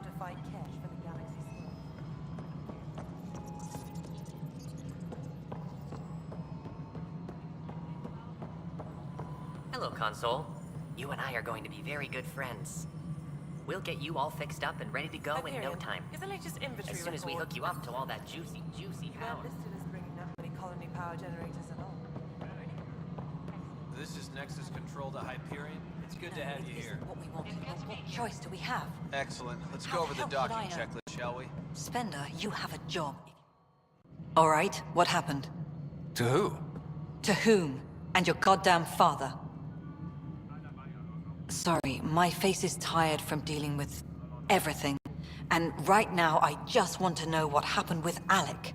to find cash for the galaxy's world. Hello, Console. You and I are going to be very good friends. We'll get you all fixed up and ready to go in no time. Is the latest inventory As soon as we hook you up to all that juicy You power. weren't listed as bringing that many colony power generators at all. This is Nexus Control to Hyperion. It's good to have you here. What we wanted. What choice do we have? Excellent. Let's How go over the the hell could docking I know? checklist, shall we? Spender, you have a job. All right, what happened? To who? To whom? And your goddamn father. Sorry, my face is tired from dealing with everything. And right now, I just want to know what happened with Alec.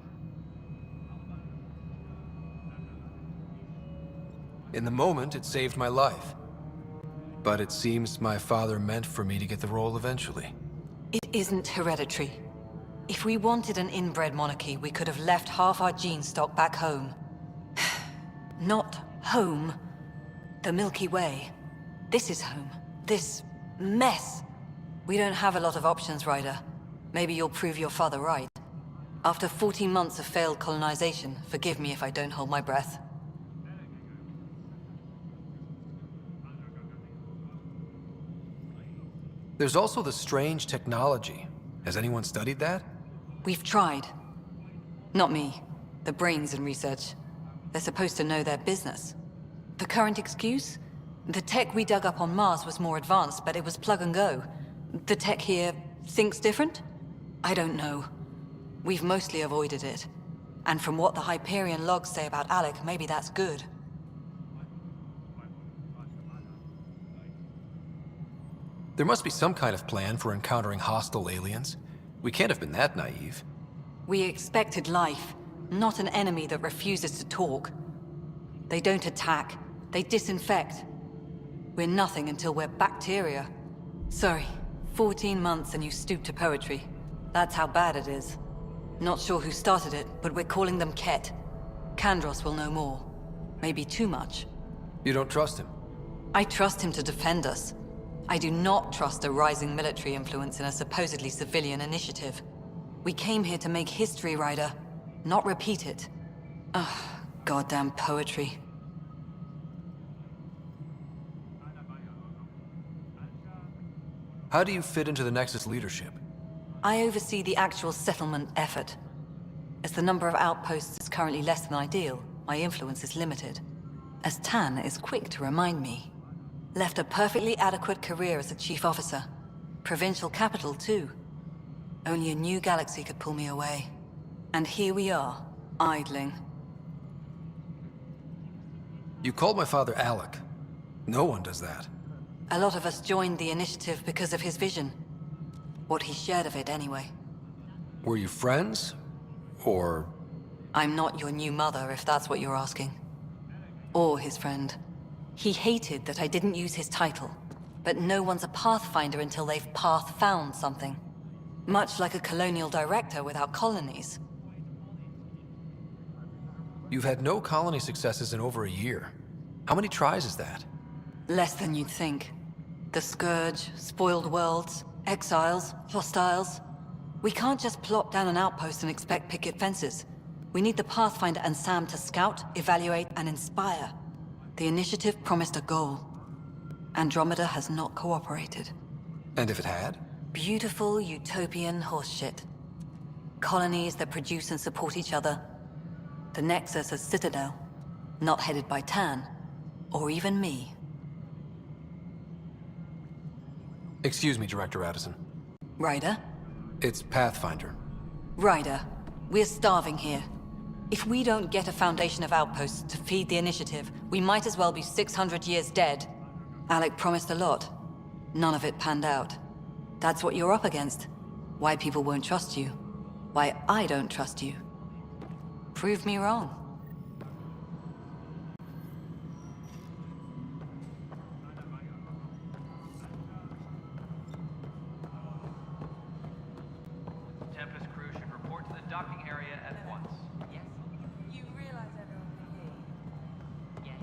In the moment, it saved my life. But it seems my father meant for me to get the role eventually. It isn't hereditary. If we wanted an inbred monarchy, we could have left half our gene stock back home. Not home. The Milky Way. This is home. This mess. We don't have a lot of options, Ryder. Maybe you'll prove your father right. After 14 months of failed colonization, forgive me if I don't hold my breath. There's also the strange technology. Has anyone studied that? We've tried. Not me. The brains in research. They're supposed to know their business. The current excuse? The tech we dug up on Mars was more advanced, but it was plug and go. The tech here thinks different? I don't know. We've mostly avoided it. And from what the Hyperion logs say about Alec, maybe that's good. There must be some kind of plan for encountering hostile aliens. We can't have been that naive. We expected life, not an enemy that refuses to talk. They don't attack, they disinfect. We're nothing until we're bacteria. Sorry, 14 months and you stoop to poetry. That's how bad it is. Not sure who started it, but we're calling them Ket. Kandros will know more. Maybe too much. You don't trust him? I trust him to defend us. I do not trust a rising military influence in a supposedly civilian initiative. We came here to make history, Ryder, not repeat it. Ugh, goddamn poetry. How do you fit into the Nexus leadership? I oversee the actual settlement effort. As the number of outposts is currently less than ideal, my influence is limited. As Tan is quick to remind me. Left a perfectly adequate career as a chief officer. Provincial capital, too. Only a new galaxy could pull me away. And here we are, idling. You called my father Alec. No one does that. A lot of us joined the initiative because of his vision. What he shared of it, anyway. Were you friends? Or... I'm not your new mother, if that's what you're asking. Or his friend. He hated that I didn't use his title. But no one's a pathfinder until they've path-found something. Much like a colonial director without colonies. You've had no colony successes in over a year. How many tries is that? Less than you'd think. The Scourge, spoiled worlds, exiles, hostiles. We can't just plop down an outpost and expect picket fences. We need the Pathfinder and Sam to scout, evaluate, and inspire. The initiative promised a goal. Andromeda has not cooperated. And if it had? Beautiful utopian horseshit. Colonies that produce and support each other. The Nexus a citadel, not headed by Tan, or even me. Excuse me, Director Addison. Ryder? It's Pathfinder. Ryder, we're starving here. If we don't get a foundation of outposts to feed the initiative, we might as well be 600 years dead. Alec promised a lot. None of it panned out. That's what you're up against. Why people won't trust you. Why I don't trust you. Prove me wrong. Tempest crew should report to the docking area at once. Yes? You realize everyone can hear you. Yes.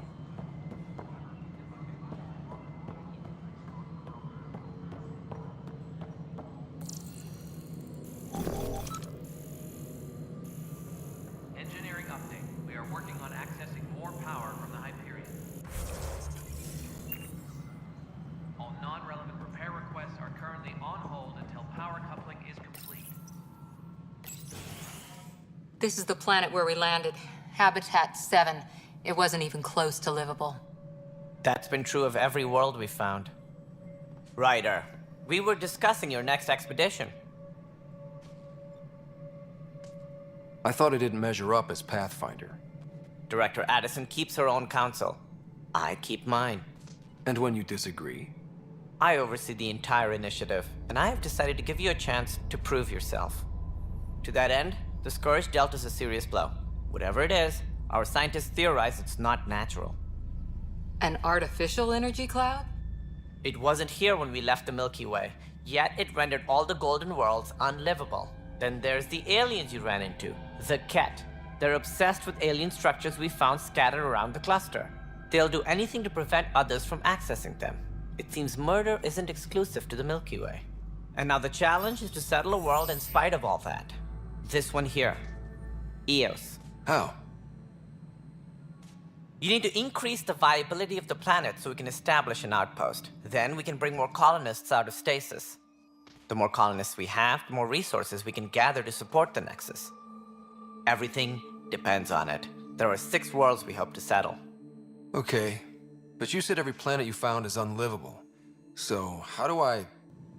This is the planet where we landed. Habitat 7. It wasn't even close to livable. That's been true of every world we found. Ryder, we were discussing your next expedition. I thought I didn't measure up as Pathfinder. Director Addison keeps her own counsel. I keep mine. And when you disagree? I oversee the entire initiative, and I have decided to give you a chance to prove yourself. To that end, the Scourge dealt us a serious blow. Whatever it is, our scientists theorize it's not natural. An artificial energy cloud? It wasn't here when we left the Milky Way, yet it rendered all the Golden Worlds unlivable. Then there's the aliens you ran into, the Ket. They're obsessed with alien structures we found scattered around the cluster. They'll do anything to prevent others from accessing them. It seems murder isn't exclusive to the Milky Way. And now the challenge is to settle a world in spite of all that. This one here. Eos. How? You need to increase the viability of the planet so we can establish an outpost. Then we can bring more colonists out of stasis. The more colonists we have, the more resources we can gather to support the Nexus. Everything depends on it. There are 6 worlds we hope to settle. Okay, but you said every planet you found is unlivable. So, how do I...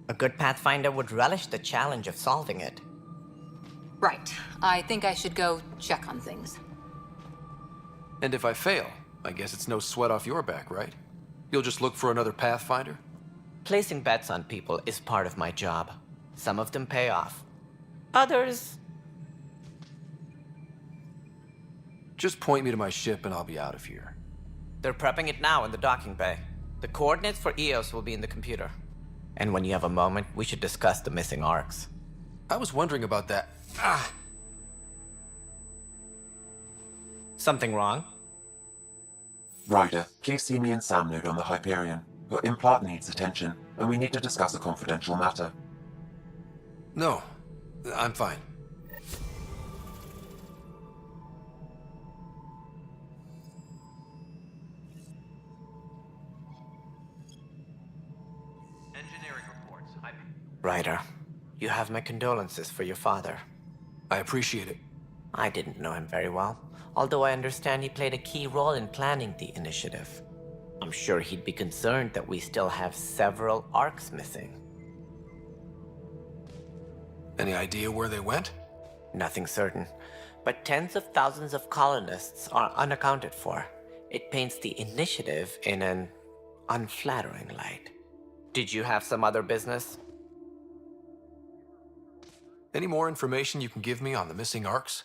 A good Pathfinder would relish the challenge of solving it. Right. I think I should go check on things. And if I fail, I guess it's no sweat off your back, right? You'll just look for another Pathfinder? Placing bets on people is part of my job. Some of them pay off. Others... Just point me to my ship and I'll be out of here. They're prepping it now in the docking bay. The coordinates for Eos will be in the computer. And when you have a moment, we should discuss the missing arcs. I was wondering about that. Ah! Something wrong? Ryder, please see me and Sam Node on the Hyperion. Your implant needs attention, and we need to discuss a confidential matter. No, I'm fine. Engineering reports. Ryder, you have my condolences for your father. I appreciate it. I didn't know him very well, although I understand he played a key role in planning the initiative. I'm sure he'd be concerned that we still have several arcs missing. Any idea where they went? Nothing certain, but tens of thousands of colonists are unaccounted for. It paints the initiative in an unflattering light. Did you have some other business? Any more information you can give me on the missing arcs?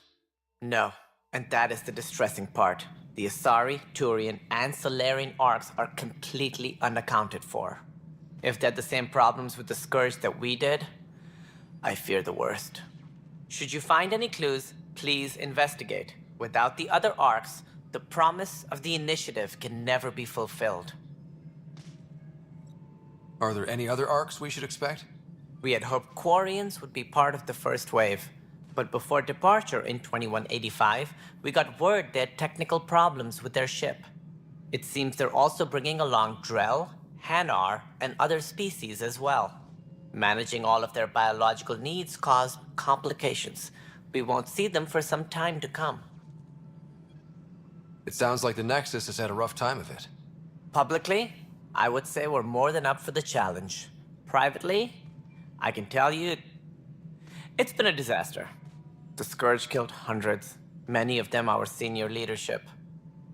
No, and that is the distressing part. The Asari, Turian, and Solarian arcs are completely unaccounted for. If they had the same problems with the Scourge that we did, I fear the worst. Should you find any clues, please investigate. Without the other arcs, the promise of the initiative can never be fulfilled. Are there any other arcs we should expect? We had hoped Quarians would be part of the first wave, but before departure in 2185, we got word they had technical problems with their ship. It seems they're also bringing along Drell, Hanar, and other species as well. Managing all of their biological needs caused complications. We won't see them for some time to come. It sounds like the Nexus has had a rough time of it. Publicly, I would say we're more than up for the challenge. Privately, I can tell you, it's been a disaster. The Scourge killed hundreds, many of them our senior leadership.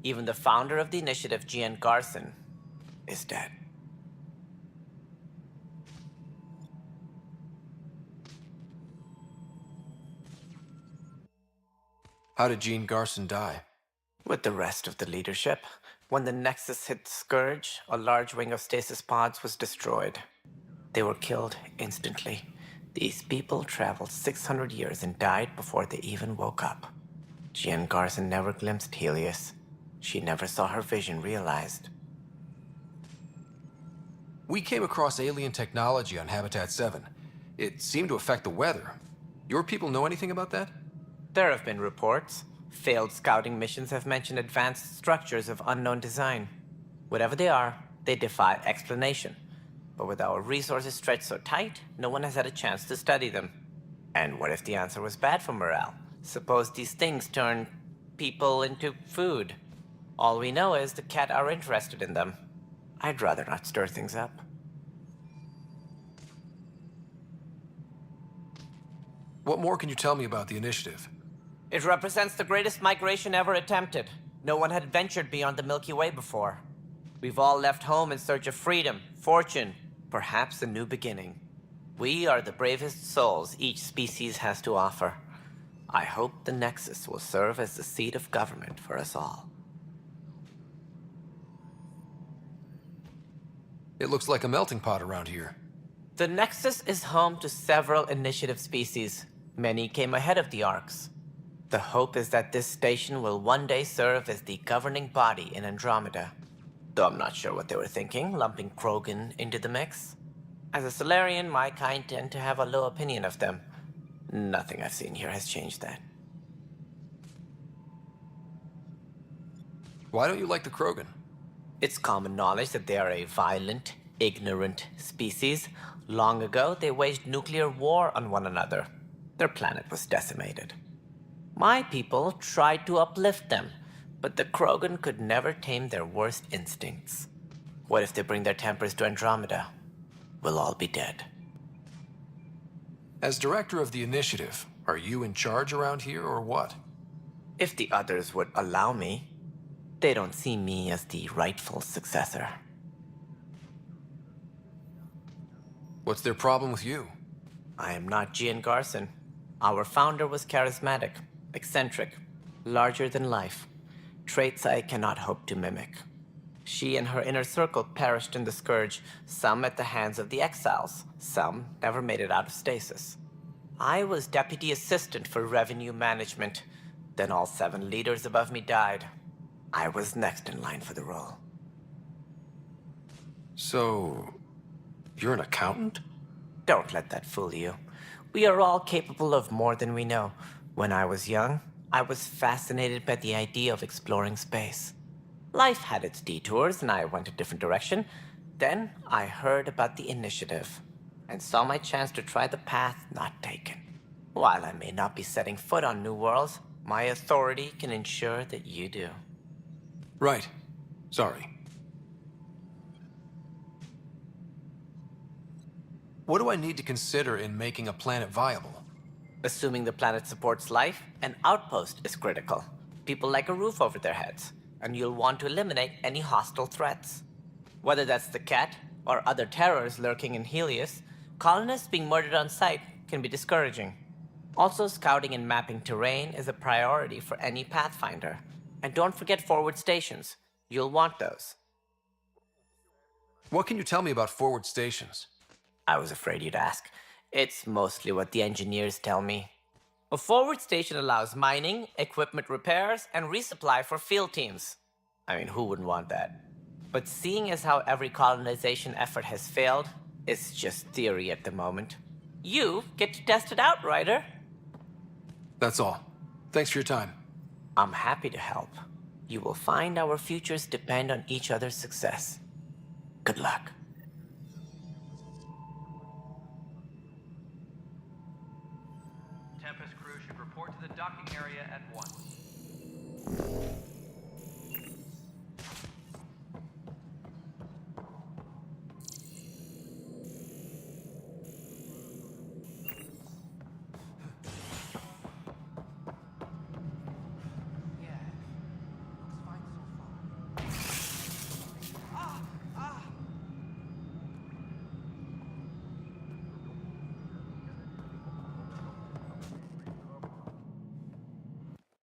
Even the founder of the initiative, Gian Garson, is dead. How did Jean Garson die? With the rest of the leadership, when the Nexus hit Scourge, a large wing of stasis pods was destroyed. They were killed instantly. These people traveled 600 years and died before they even woke up. Jean Garson never glimpsed Helios. She never saw her vision realized. We came across alien technology on Habitat 7. It seemed to affect the weather. Your people know anything about that? There have been reports. Failed scouting missions have mentioned advanced structures of unknown design. Whatever they are, they defy explanation. But with our resources stretched so tight, no one has had a chance to study them. And what if the answer was bad for morale? Suppose these things turn people into food. All we know is the cat are interested in them. I'd rather not stir things up. What more can you tell me about the initiative? It represents the greatest migration ever attempted. No one had ventured beyond the Milky Way before. We've all left home in search of freedom, fortune, perhaps a new beginning. We are the bravest souls each species has to offer. I hope the Nexus will serve as the seat of government for us all. It looks like a melting pot around here. The Nexus is home to several initiative species. Many came ahead of the Arks. The hope is that this station will one day serve as the governing body in Andromeda. Though I'm not sure what they were thinking, lumping Krogan into the mix. As a Solarian, my kind tend to have a low opinion of them. Nothing I've seen here has changed that. Why don't you like the Krogan? It's common knowledge that they are a violent, ignorant species. Long ago, they waged nuclear war on one another. Their planet was decimated. My people tried to uplift them, but the Krogan could never tame their worst instincts. What if they bring their tempers to Andromeda? We'll all be dead. As director of the initiative, are you in charge around here or what? If the others would allow me, they don't see me as the rightful successor. What's their problem with you? I am not Gian Garson. Our founder was charismatic, eccentric, larger than life. Traits I cannot hope to mimic. She and her inner circle perished in the Scourge, some at the hands of the Exiles, some never made it out of stasis. I was deputy assistant for revenue management. Then all 7 leaders above me died. I was next in line for the role. So, you're an accountant? Don't let that fool you. We are all capable of more than we know. When I was young, I was fascinated by the idea of exploring space. Life had its detours, and I went a different direction. Then I heard about the initiative, and saw my chance to try the path not taken. While I may not be setting foot on new worlds, my authority can ensure that you do. Right. Sorry. What do I need to consider in making a planet viable? Assuming the planet supports life, an outpost is critical. People like a roof over their heads, and you'll want to eliminate any hostile threats. Whether that's the cat, or other terrors lurking in Helios, colonists being murdered on sight can be discouraging. Also, scouting and mapping terrain is a priority for any Pathfinder. And don't forget forward stations. You'll want those. What can you tell me about forward stations? I was afraid you'd ask. It's mostly what the engineers tell me. A forward station allows mining, equipment repairs, and resupply for field teams. I mean, who wouldn't want that? But seeing as how every colonization effort has failed, it's just theory at the moment. You get to test it out, Ryder. That's all. Thanks for your time. I'm happy to help. You will find our futures depend on each other's success. Good luck. Tempest crew should report to the docking area at once.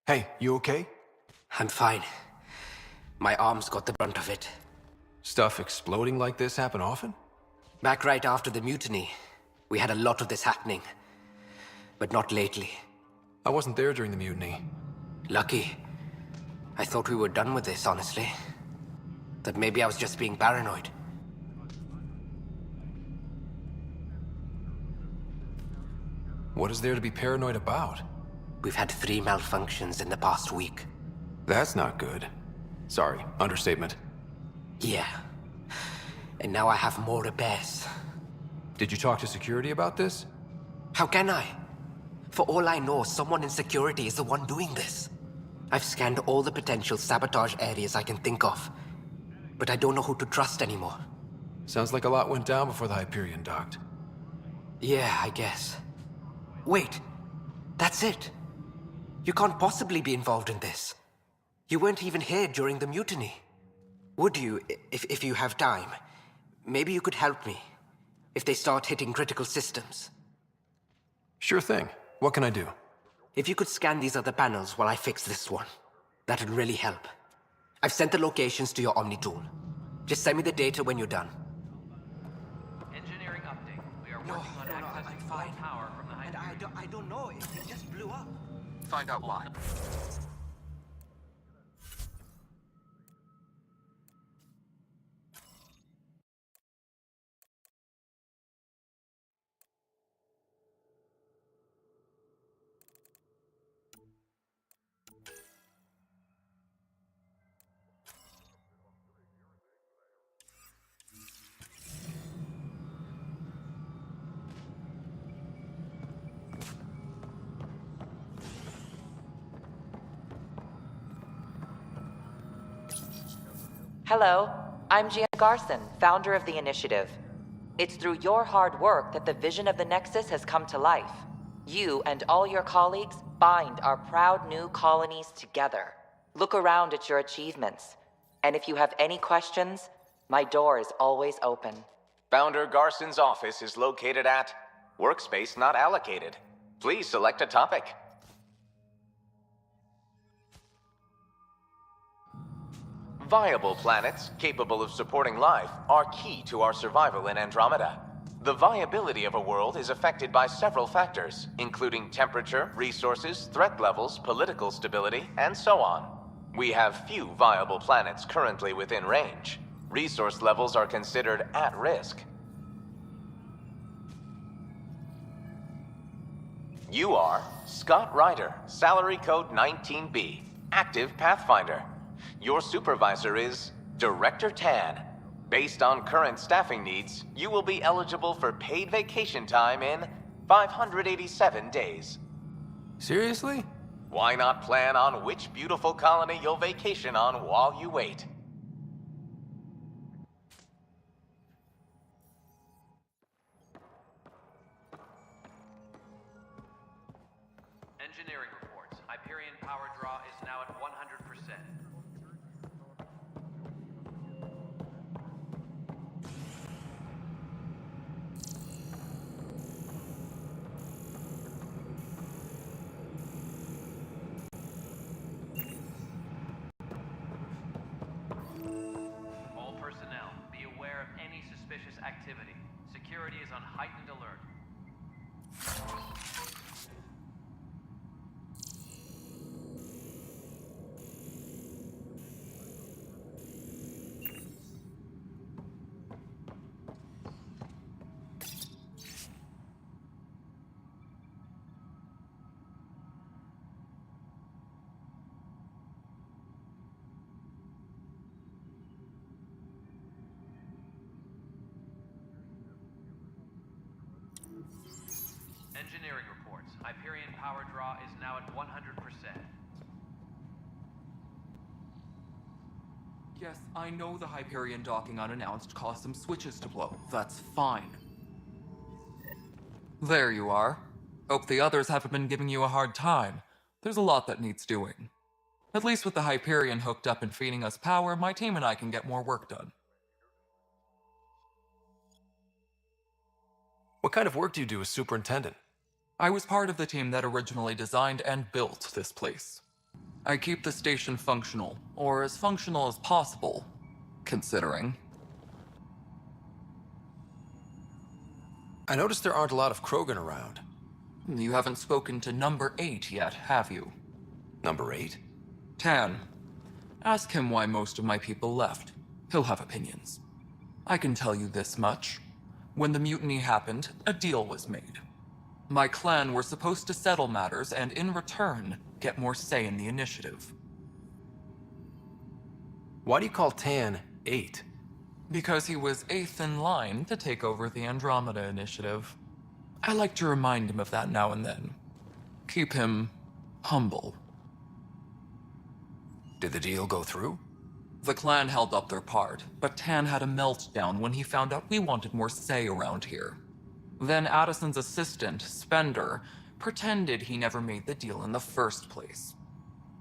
Hey, you okay? I'm fine. My arms got the brunt of it. Stuff exploding like this happen often? Back right after the mutiny, we had a lot of this happening. But not lately. I wasn't there during the mutiny. Lucky. I thought we were done with this, honestly. That maybe I was just being paranoid. What is there to be paranoid about? We've had 3 malfunctions in the past week. That's not good. Sorry, understatement. Yeah. And now I have more repairs. Did you talk to security about this? How can I? For all I know, someone in security is the one doing this. I've scanned all the potential sabotage areas I can think of, but I don't know who to trust anymore. Sounds like a lot went down before the Hyperion docked. Yeah, I guess. Wait, that's it. You can't possibly be involved in this. You weren't even here during the mutiny. Would you, if you have time? Maybe you could help me, if they start hitting critical systems. Sure thing. What can I do? If you could scan these other panels while I fix this one, that'd really help. I've sent the locations to your Omni tool. Just send me the data when you're done. Engineering update. We are working on accessing full power from the Hyperion. I don't know, it just blew up. Find out why. Hello, I'm Gia Garson, founder of the initiative. It's through your hard work that the vision of the Nexus has come to life. You and all your colleagues bind our proud new colonies together. Look around at your achievements. And if you have any questions, my door is always open. Founder Garson's office is located at Workspace Not Allocated. Please select a topic. Viable planets capable of supporting life are key to our survival in Andromeda. The viability of a world is affected by several factors, including temperature, resources, threat levels, political stability, and so on. We have few viable planets currently within range. Resource levels are considered at risk. You are Scott Ryder, salary code 19B, active Pathfinder. Your supervisor is Director Tan. Based on current staffing needs, you will be eligible for paid vacation time in 587 days. Seriously? Why not plan on which beautiful colony you'll vacation on while you wait? Engineering reports. Hyperion power draw is now at 100%. All personnel, be aware of any suspicious activity. Security is on heightened alert. Engineering reports. Hyperion power draw is now at 100%. Yes, I know the Hyperion docking unannounced caused some switches to blow. That's fine. There you are. Hope the others haven't been giving you a hard time. There's a lot that needs doing. At least with the Hyperion hooked up and feeding us power, my team and I can get more work done. What kind of work do you do as superintendent? I was part of the team that originally designed and built this place. I keep the station functional, or as functional as possible, considering. I noticed there aren't a lot of Krogan around. You haven't spoken to number 8 yet, have you? Number 8? Tan. Ask him why most of my people left. He'll have opinions. I can tell you this much. When the mutiny happened, a deal was made. My clan were supposed to settle matters and, in return, get more say in the initiative. Why do you call Tan 8? Because he was 8th in line to take over the Andromeda initiative. I like to remind him of that now and then. Keep him humble. Did the deal go through? The clan held up their part, but Tan had a meltdown when he found out we wanted more say around here. Then Addison's assistant, Spender, pretended he never made the deal in the first place.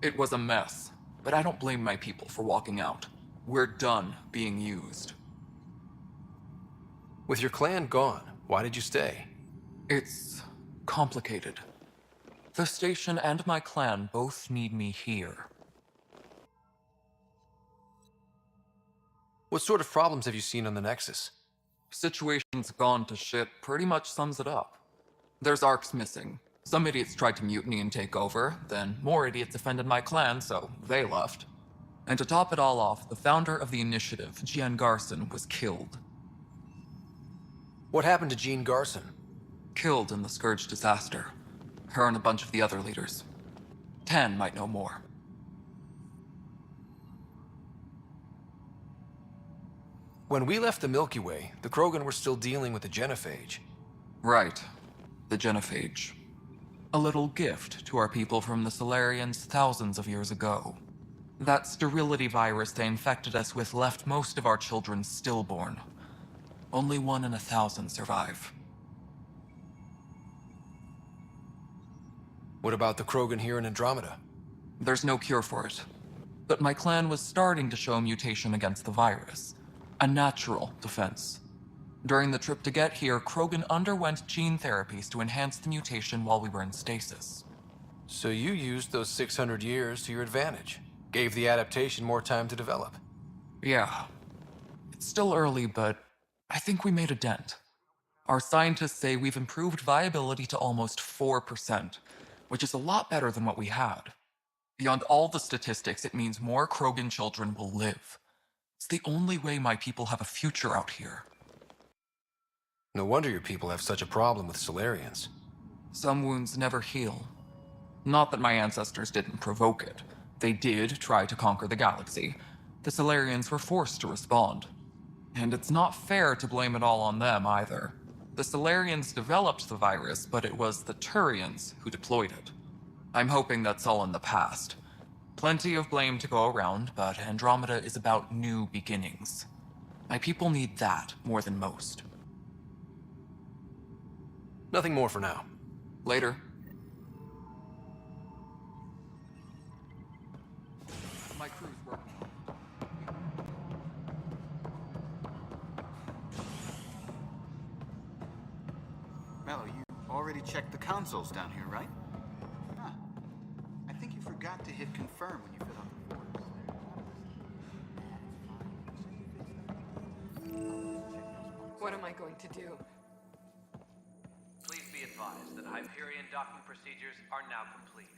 It was a mess, but I don't blame my people for walking out. We're done being used. With your clan gone, why did you stay? It's complicated. The station and my clan both need me here. What sort of problems have you seen on the Nexus? Situation's gone to shit pretty much sums it up. There's arcs missing. Some idiots tried to mutiny and take over, then more idiots offended my clan, so they left. And to top it all off, the founder of the initiative, Jean Garson, was killed. What happened to Jean Garson? Killed in the Scourge disaster. Her and a bunch of the other leaders. Tan might know more. When we left the Milky Way, the Krogan were still dealing with the genophage. Right. The genophage. A little gift to our people from the Solarians thousands of years ago. That sterility virus they infected us with left most of our children stillborn. Only 1 in 1,000 survive. What about the Krogan here in Andromeda? There's no cure for it. But my clan was starting to show a mutation against the virus. A natural defense. During the trip to get here, Krogan underwent gene therapies to enhance the mutation while we were in stasis. So you used those 600 years to your advantage. Gave the adaptation more time to develop. Yeah. It's still early, but I think we made a dent. Our scientists say we've improved viability to almost 4%, which is a lot better than what we had. Beyond all the statistics, it means more Krogan children will live. It's the only way my people have a future out here. No wonder your people have such a problem with Solarians. Some wounds never heal. Not that my ancestors didn't provoke it. They did try to conquer the galaxy. The Solarians were forced to respond. And it's not fair to blame it all on them either. The Solarians developed the virus, but it was the Turians who deployed it. I'm hoping that's all in the past. Plenty of blame to go around, but Andromeda is about new beginnings. My people need that more than most. Nothing more for now. Later. My crew's working. Mello, you already checked the consoles down here, right? Huh. I think you forgot to hit confirm when you filled out the forms. What am I going to do? Please be advised that Hyperion docking procedures are now complete.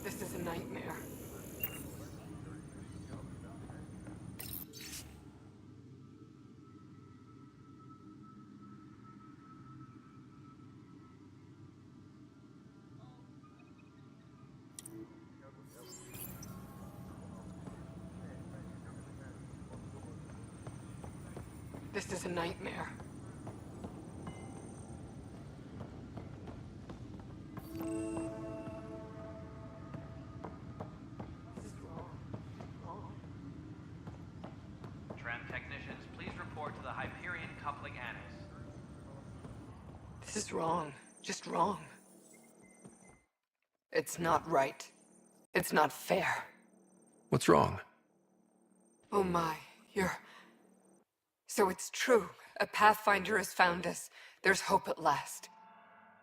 This is a nightmare. This is a nightmare. Tram technicians, please report to the Hyperion coupling annex. This is wrong. Just wrong. It's not right. It's not fair. What's wrong? Oh my, So it's true. A Pathfinder has found us. There's hope at last.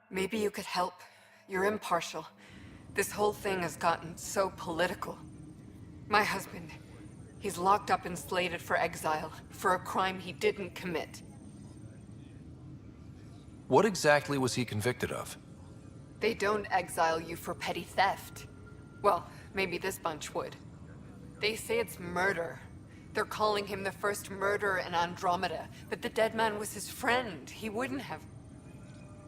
Maybe you could help. You're impartial. This whole thing has gotten so political. My husband, he's locked up and slated for exile for a crime he didn't commit. What exactly was he convicted of? They don't exile you for petty theft. Well, maybe this bunch would. They say it's murder. They're calling him the first murderer in Andromeda, but the dead man was his friend. He wouldn't have.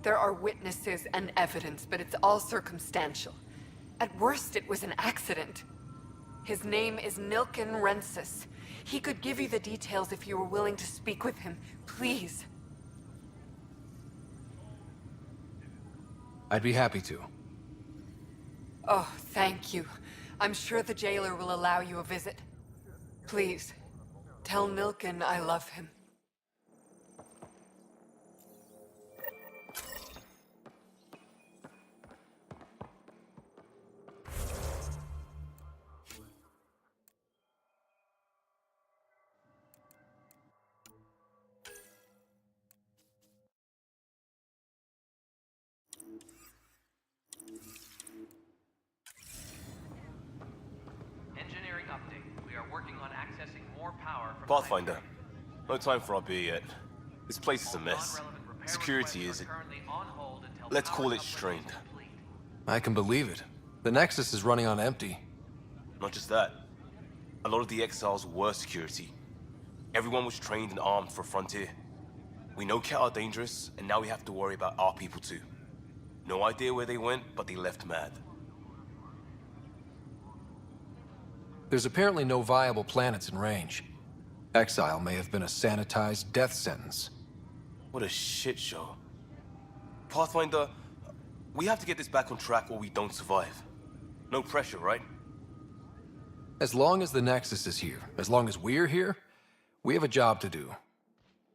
There are witnesses and evidence, but it's all circumstantial. At worst, it was an accident. His name is Nilken Rensis. He could give you the details if you were willing to speak with him. Please. I'd be happy to. Oh, thank you. I'm sure the jailer will allow you a visit. Please, tell Nilken I love him. Engineering update. We are working on accessing more power from Pathfinder, no time for our beer yet. This place is a mess. Security is... Let's call it strained. I can believe it. The Nexus is running on empty. Not just that. A lot of the exiles were security. Everyone was trained and armed for Frontier. We know Ket are dangerous, and now we have to worry about our people too. No idea where they went, but they left mad. There's apparently no viable planets in range. Exile may have been a sanitized death sentence. What a shit show. Pathfinder, we have to get this back on track or we don't survive. No pressure, right? As long as the Nexus is here, as long as we're here, we have a job to do.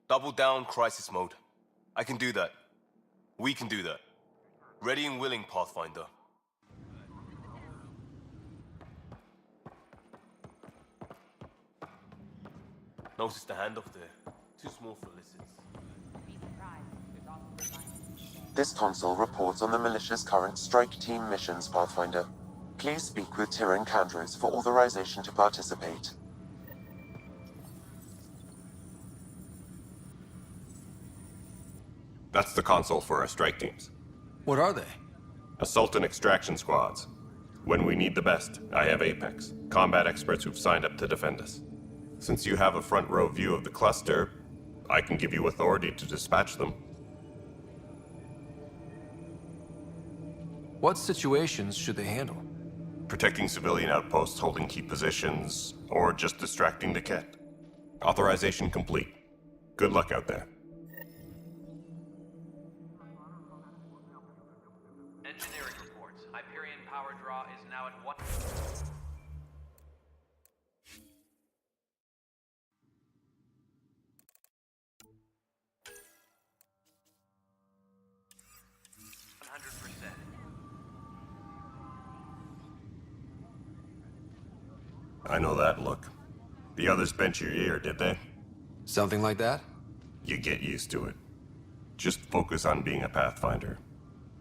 Double down crisis mode. I can do that. We can do that. Ready and willing, Pathfinder. Notice the handoff there. Too small for lizards. This console reports on the militia's current strike team missions, Pathfinder. Please speak with Tyrann Kandros for authorization to participate. That's the console for our strike teams. What are they? Assault and extraction squads. When we need the best, I have Apex, combat experts who've signed up to defend us. Since you have a front row view of the cluster, I can give you authority to dispatch them. What situations should they handle? Protecting civilian outposts holding key positions, or just distracting the Ket. Authorization complete. Good luck out there. Engineering reports. Hyperion power draw is now at 1... I know that look. The others bent your ear, did they? Something like that? You get used to it. Just focus on being a Pathfinder.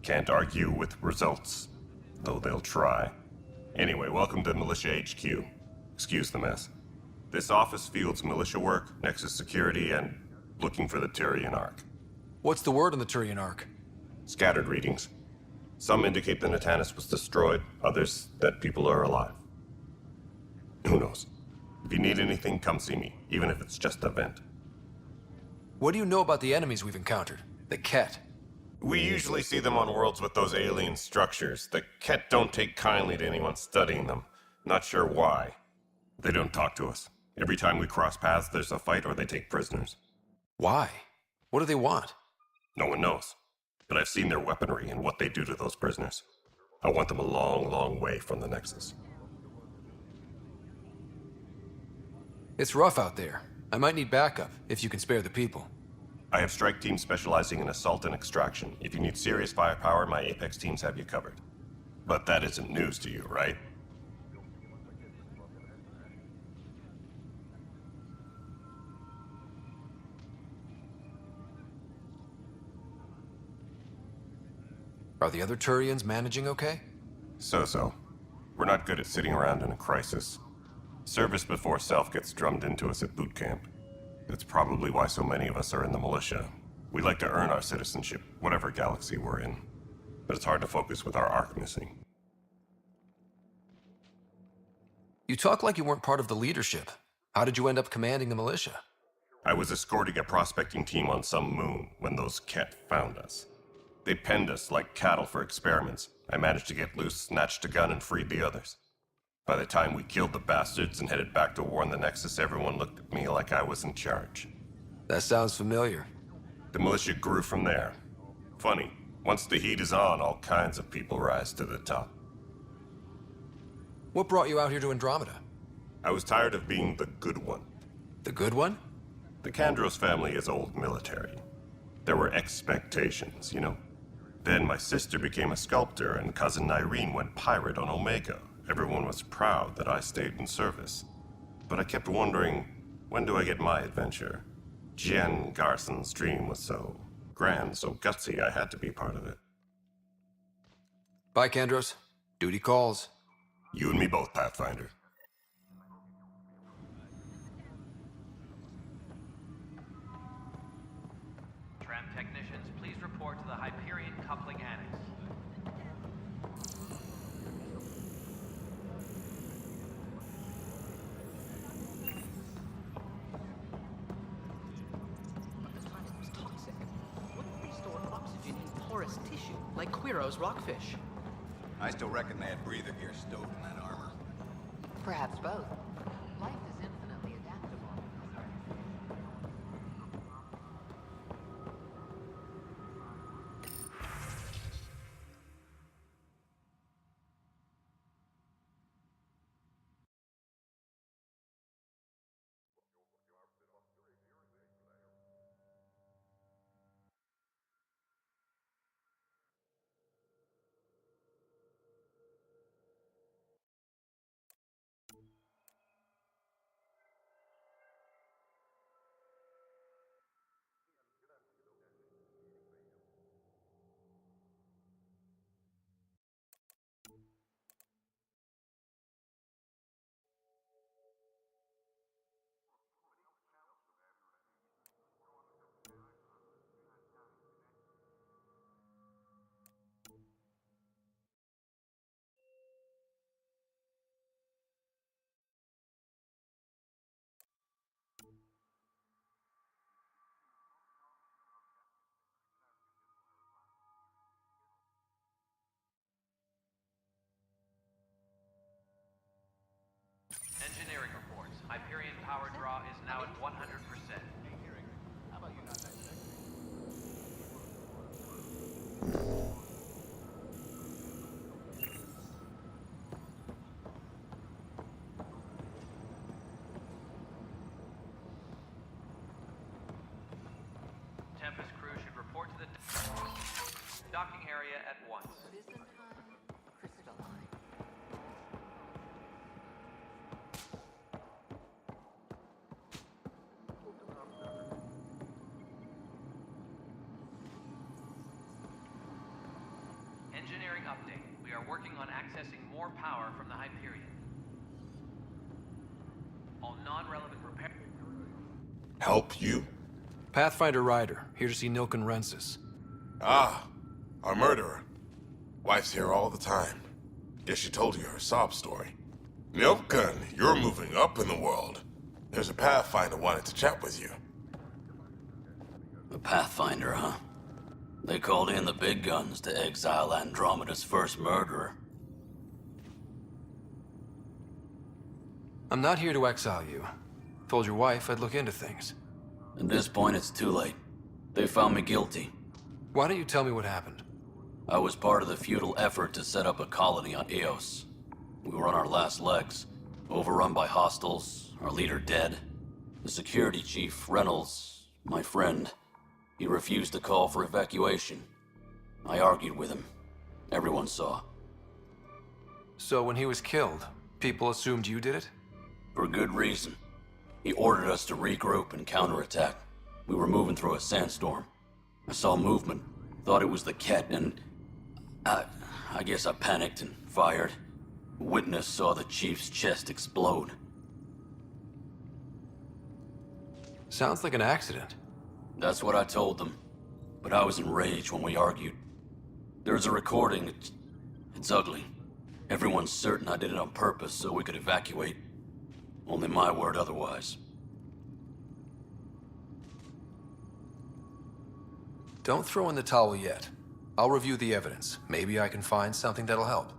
Can't argue with results, though they'll try. Anyway, welcome to Militia HQ. Excuse the mess. This office fields militia work, Nexus security, and looking for the Turian Ark. What's the word on the Turian Ark? Scattered readings. Some indicate the Natanus was destroyed, others that people are alive. Who knows? If you need anything, come see me, even if it's just a vent. What do you know about the enemies we've encountered? The Ket? We usually see them on worlds with those alien structures. The Ket don't take kindly to anyone studying them. Not sure why. They don't talk to us. Every time we cross paths, there's a fight or they take prisoners. Why? What do they want? No one knows. But I've seen their weaponry and what they do to those prisoners. I want them a long, long way from the Nexus. It's rough out there. I might need backup, if you can spare the people. I have strike teams specializing in assault and extraction. If you need serious firepower, my Apex teams have you covered. But that isn't news to you, right? Are the other Turians managing okay? So-so. We're not good at sitting around in a crisis. Service before self gets drummed into us at boot camp. That's probably why so many of us are in the militia. We like to earn our citizenship, whatever galaxy we're in. But it's hard to focus with our arc missing. You talk like you weren't part of the leadership. How did you end up commanding the militia? I was escorting a prospecting team on some moon when those Ket found us. They penned us like cattle for experiments. I managed to get loose, snatched a gun, and freed the others. By the time we killed the bastards and headed back to warn the Nexus, everyone looked at me like I was in charge. That sounds familiar. The militia grew from there. Funny, Once the heat is on, all kinds of people rise to the top. What brought you out here to Andromeda? I was tired of being the good one. The good one? The Kandros family is old military. There were expectations, you know? Then my sister became a sculptor and cousin Irene went pirate on Omega. Everyone was proud that I stayed in service. But I kept wondering, when do I get my adventure? Jen Garson's dream was so grand, so gutsy, I had to be part of it. Bye, Kandros. Duty calls. You and me both, Pathfinder. Tram technicians, please report to the Hyperion Coupling Annex. Porous tissue, like Quiro's rockfish. I still reckon they had breather gear stowed in that armor. Perhaps both. Life is infinitely adaptable. Engineering reports. Hyperion power draw is now at 100%. How about you not dissect? Tempest crew should report to the docking area at once. Crystalline. Engineering update. We are working on accessing more power from the Hyperion. All non-relevant repair... Help you? Pathfinder Ryder, here to see Nilken Rensis. Ah, our murderer. Wife's here all the time. Guess she told you her sob story. Nilken, you're moving up in the world. There's a Pathfinder wanted to chat with you. A Pathfinder, huh? They called in the big guns to exile Andromeda's first murderer. I'm not here to exile you. Told your wife I'd look into things. At this point, it's too late. They found me guilty. Why don't you tell me what happened? I was part of the futile effort to set up a colony on Eos. We were on our last legs, overrun by hostiles, our leader dead. The security chief, Reynolds, my friend, he refused to call for evacuation. I argued with him. Everyone saw. So when he was killed, people assumed you did it? For good reason. He ordered us to regroup and counterattack. We were moving through a sandstorm. I saw movement, thought it was the Ket, and I guess I panicked and fired. Witness saw the chief's chest explode. Sounds like an accident. That's what I told them. But I was enraged when we argued. There's a recording. It's ugly. Everyone's certain I did it on purpose so we could evacuate. Only my word otherwise. Don't throw in the towel yet. I'll review the evidence. Maybe I can find something that'll help.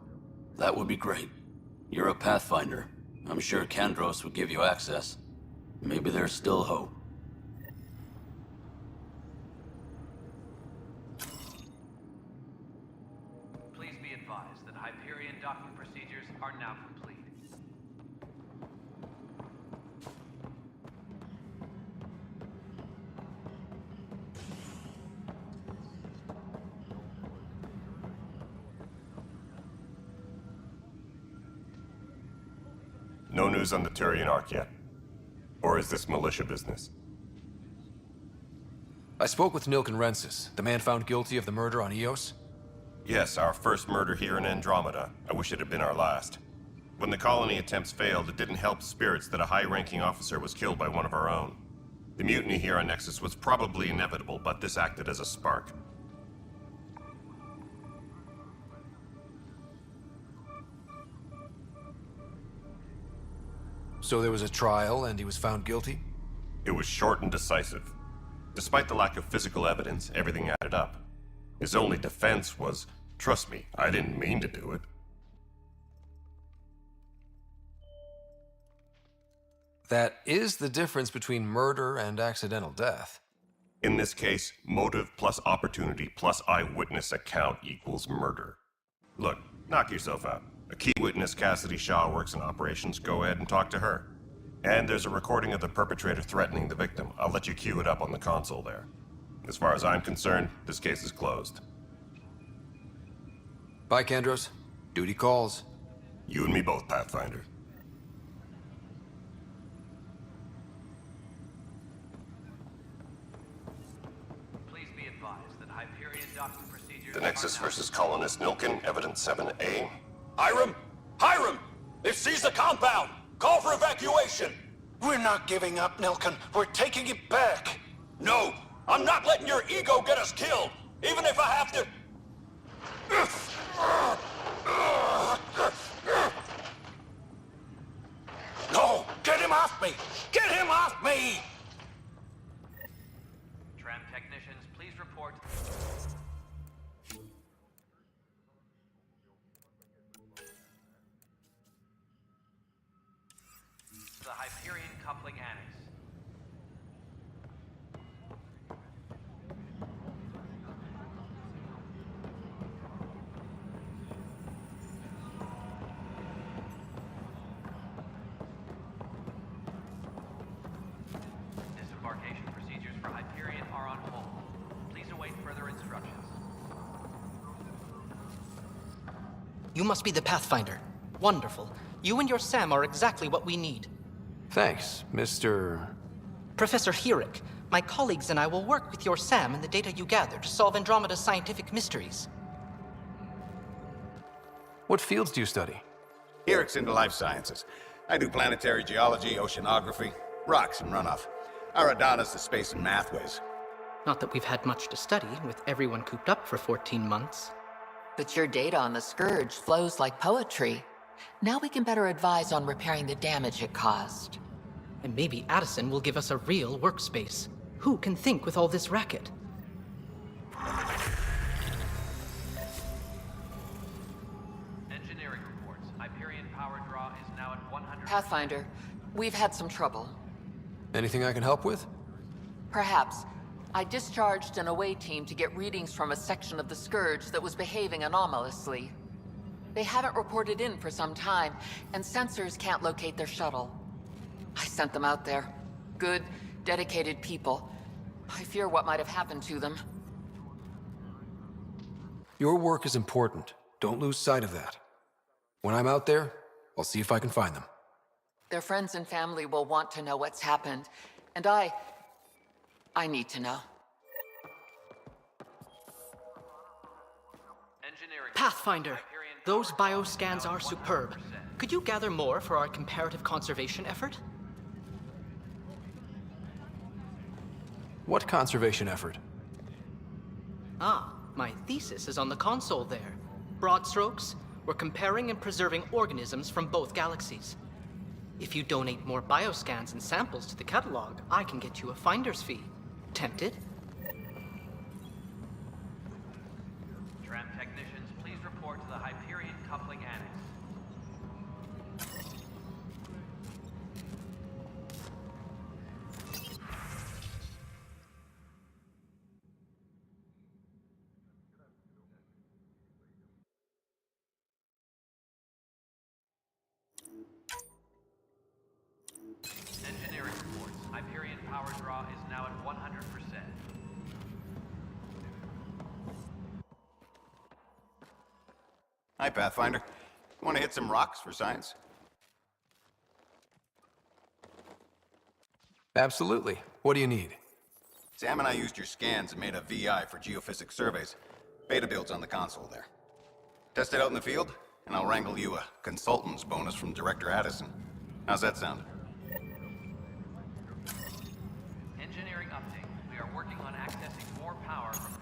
That would be great. You're a Pathfinder. I'm sure Kandros would give you access. Maybe there's still hope. Hyperion docking procedures are now complete. No news on the Turian Ark yet? Or is this militia business? I spoke with Nilk and Rensis, the man found guilty of the murder on Eos. Yes, our first murder here in Andromeda. I wish it had been our last. When the colony attempts failed, it didn't help spirits that a high-ranking officer was killed by one of our own. The mutiny here on Nexus was probably inevitable, but this acted as a spark. So there was a trial, and he was found guilty? It was short and decisive. Despite the lack of physical evidence, everything added up. His only defense was, trust me, I didn't mean to do it. That is the difference between murder and accidental death. In this case, motive plus opportunity plus eyewitness account equals murder. Look, knock yourself out. A key witness, Cassidy Shaw, works in operations. Go ahead and talk to her. And there's a recording of the perpetrator threatening the victim. I'll let you cue it up on the console there. As far as I'm concerned, this case is closed. Bye, Kandros. Duty calls. You and me both, Pathfinder. Please be advised that Hyperion docking procedures The Nexus are now versus Colonist Nilkin, Evidence 7A. Hiram! Hiram! They've seized the compound! Call for evacuation! We're not giving up, Nilkin. We're taking it back. No! I'm not letting your ego get us killed! Even if I have to... No! Get him off me! Get him off me! Tram technicians, please report. The Hyperion coupling annex. Disembarkation procedures for Hyperion are on hold. Please await further instructions. You must be the Pathfinder. Wonderful. You and your Sam are exactly what we need. Thanks, Mr. Professor Herrick, my colleagues and I will work with your Sam and the data you gather to solve Andromeda's scientific mysteries. What fields do you study? Herrick's into life sciences. I do planetary geology, oceanography, rocks and runoff. Aradana's the space and math whiz. Not that we've had much to study, with everyone cooped up for 14 months. But your data on the Scourge flows like poetry. Now we can better advise on repairing the damage it caused. And maybe Addison will give us a real workspace. Who can think with all this racket? Engineering reports. Hyperion power draw is now at 100. Pathfinder, we've had some trouble. Anything I can help with? Perhaps. I discharged an away team to get readings from a section of the Scourge that was behaving anomalously. They haven't reported in for some time, and sensors can't locate their shuttle. I sent them out there. Good, dedicated people. I fear what might have happened to them. Your work is important. Don't lose sight of that. When I'm out there, I'll see if I can find them. Their friends and family will want to know what's happened, and I need to know. Pathfinder, those bioscans are superb. Could you gather more for our comparative conservation effort? What conservation effort? Ah, my thesis is on the console there. Broad strokes, we're comparing and preserving organisms from both galaxies. If you donate more bioscans and samples to the catalog, I can get you a finder's fee. Tempted? Tram technicians, please report to the Hyperion coupling annex. Hi, Pathfinder. Want to hit some rocks for science? Absolutely. What do you need? Sam and I used your scans and made a VI for geophysics surveys. Beta builds on the console there. Test it out in the field, and I'll wrangle you a consultant's bonus from Director Addison. How's that sound? Engineering update. We are working on accessing more power from...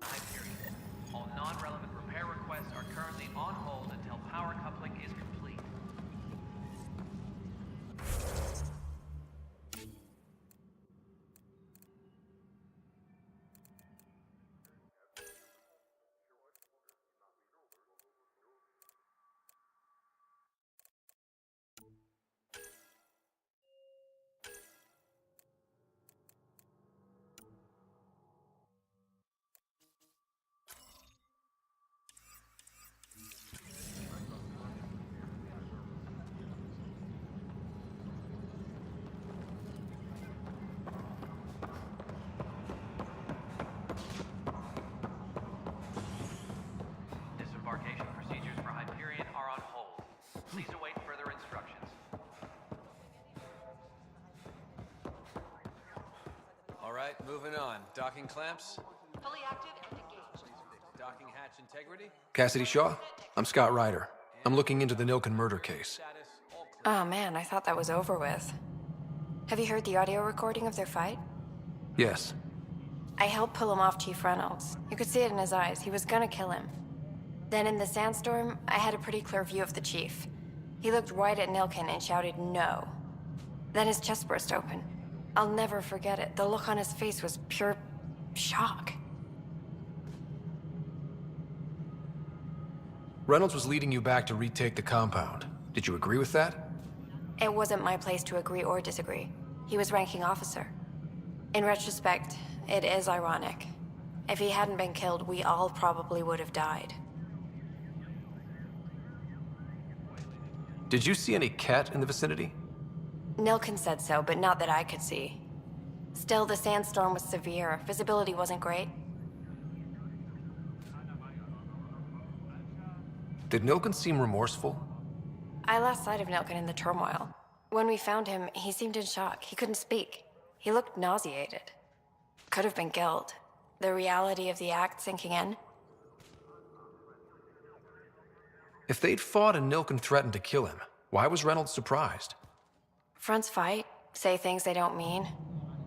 Hyperion. All non-relevant repair requests are currently on hold until power coupling is complete. Disembarkation procedures for Hyperion are on hold. Please await further instructions. All right, moving on. Docking clamps? Fully active and engaged. Docking hatch integrity? Cassidy Shaw? I'm Scott Ryder. I'm looking into the Nilken murder case. Oh man, I thought that was over with. Have you heard the audio recording of their fight? Yes. I helped pull him off Chief Reynolds. You could see it in his eyes. He was gonna kill him. Then in the sandstorm, I had a pretty clear view of the Chief. He looked right at Nilken and shouted no. Then his chest burst open. I'll never forget it. The look on his face was pure shock. Reynolds was leading you back to retake the compound. Did you agree with that? It wasn't my place to agree or disagree. He was ranking officer. In retrospect, it is ironic. If he hadn't been killed, we all probably would have died. Did you see any cat in the vicinity? Nilken said so, but not that I could see. Still, the sandstorm was severe. Visibility wasn't great. Did Nilken seem remorseful? I lost sight of Nilken in the turmoil. When we found him, he seemed in shock. He couldn't speak. He looked nauseated. Could have been guilt. The reality of the act sinking in. If they'd fought and Nilken threatened to kill him, why was Reynolds surprised? Fronts fight, say things they don't mean,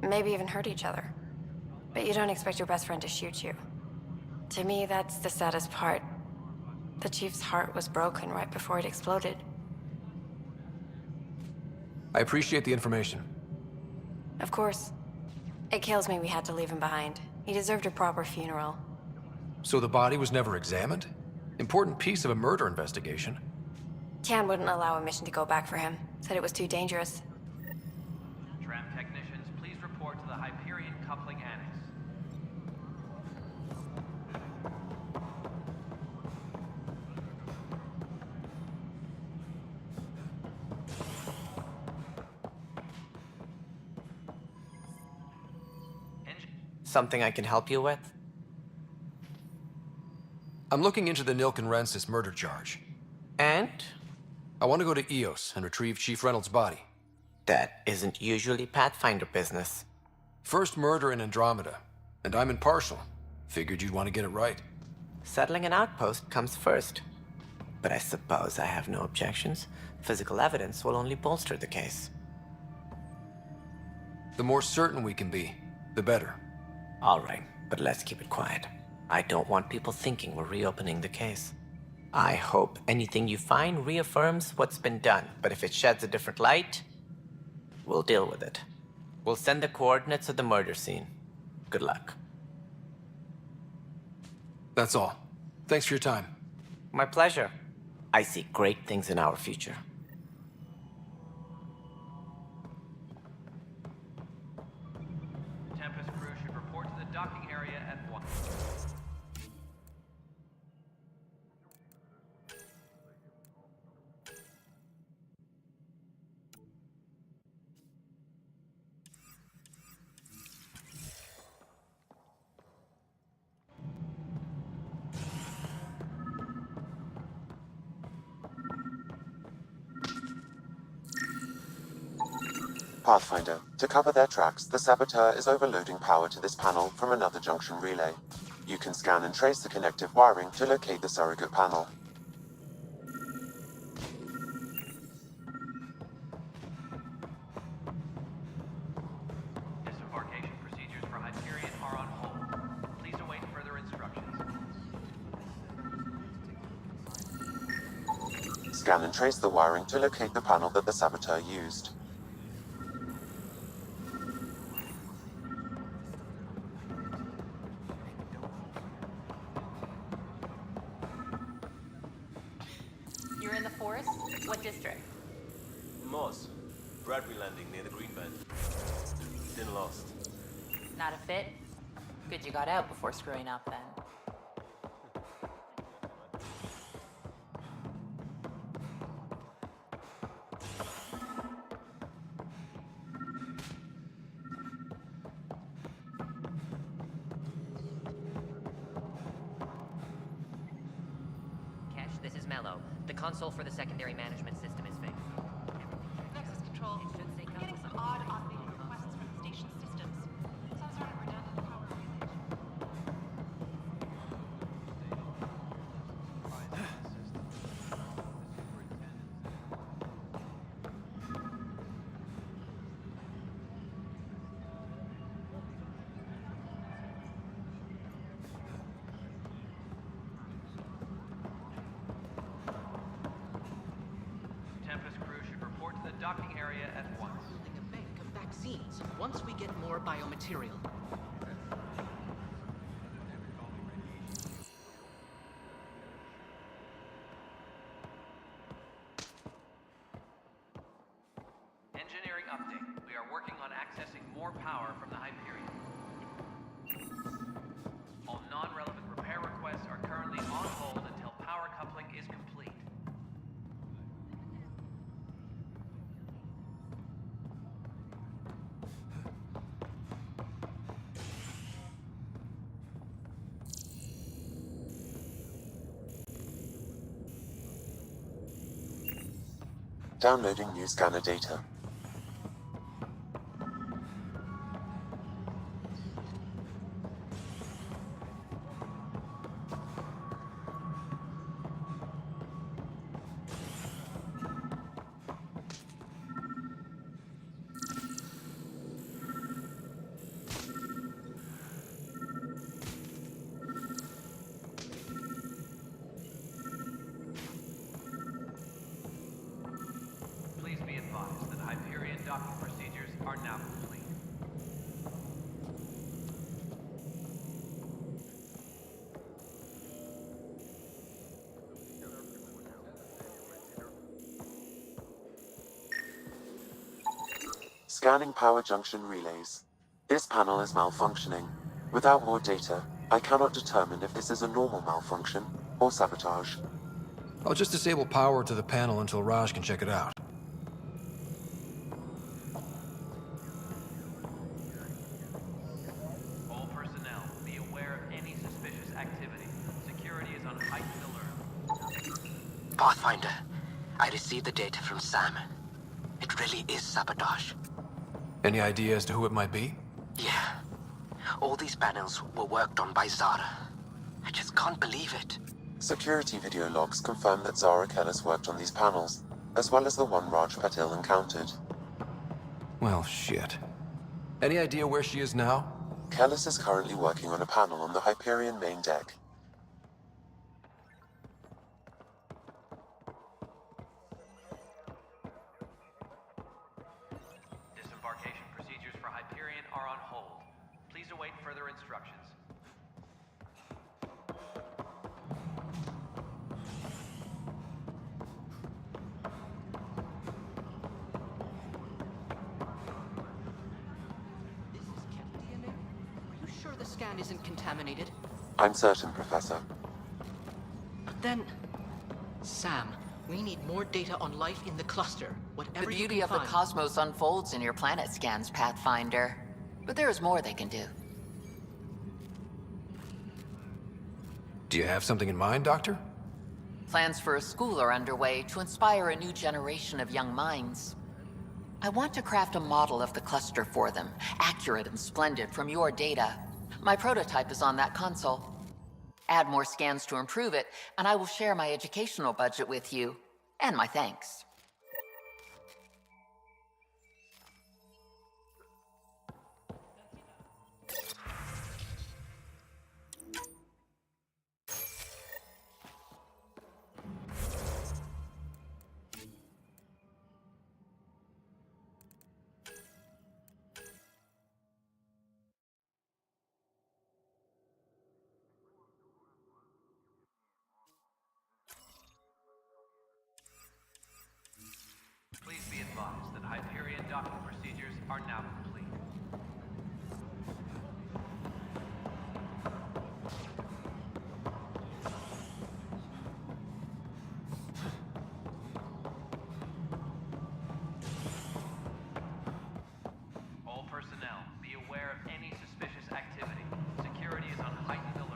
maybe even hurt each other. But you don't expect your best friend to shoot you. To me, that's the saddest part. The Chief's heart was broken right before it exploded. I appreciate the information. Of course. It kills me we had to leave him behind. He deserved a proper funeral. So the body was never examined? Important piece of a murder investigation. Tian wouldn't allow a mission to go back for him. Said it was too dangerous. Tram technicians, please report to the Hyperion coupling annex. Something I can help you with? I'm looking into the Nilken Rensis murder charge. And? I want to go to EOS and retrieve Chief Reynolds' body. That isn't usually Pathfinder business. First murder in Andromeda, and I'm impartial. Figured you'd want to get it right. Settling an outpost comes first. But I suppose I have no objections. Physical evidence will only bolster the case. The more certain we can be, the better. All right, but let's keep it quiet. I don't want people thinking we're reopening the case. I hope anything you find reaffirms what's been done, but if it sheds a different light, we'll deal with it. We'll send the coordinates of the murder scene. Good luck. That's all. Thanks for your time. My pleasure. I see great things in our future. Tempest crew should report to the docking area at 1. Pathfinder, to cover their tracks, the saboteur is overloading power to this panel from another junction relay. You can scan and trace the connective wiring to locate the surrogate panel. Disembarkation procedures for Hyperion are on hold. Please await further instructions. Scan and trace the wiring to locate the panel that the saboteur used. You're in the forest? What district? Moss. Bradbury Landing near the Green Band. Didn't last. Not a fit? Good you got out before screwing up then. Kesh, this is Mello. The console for the secondary management system is fixed. Nexus Control. I'm getting some odd automated requests from the station systems. Some sort of redundant power relay. Tempest crew should report to the docking area at once. Building a bank of vaccines once we get more biomaterial. Engineering update. We are working on accessing more power from the Hyperion. All non-relevant repair requests are currently on hold until power coupling is complete. Downloading new scanner data. Please be advised that Hyperion docking procedures are now complete. Scanning power junction relays. This panel is malfunctioning. Without more data, I cannot determine if this is a normal malfunction or sabotage. I'll just disable power to the panel until Raj can check it out. All personnel, be aware of any suspicious activity. Security is on heightened alert. Pathfinder, I received the data from Sam. It really is sabotage. Any idea as to who it might be? Yeah. All these panels were worked on by Zara. I just can't believe it. Security video logs confirm that Zara Kellis worked on these panels, as well as the one Raj Patil encountered. Well, shit. Any idea where she is now? Kellis is currently working on a panel on the Hyperion main deck. Disembarkation procedures for Hyperion are on hold. Please await further instructions. Are you sure the scan isn't contaminated? I'm certain, Professor. But then... Sam, we need more data on life in the cluster. Whatever The you beauty can of the find. cosmos unfolds in your planet scans, Pathfinder. But there is more they can do. Do you have something in mind, Doctor? Plans for a school are underway to inspire a new generation of young minds. I want to craft a model of the cluster for them, accurate and splendid from your data. My prototype is on that console. Add more scans to improve it, and I will share my educational budget with you, and my thanks. Please be advised that Hyperion docking procedures are now complete. All personnel, be aware of any suspicious activity. Security is on heightened alert.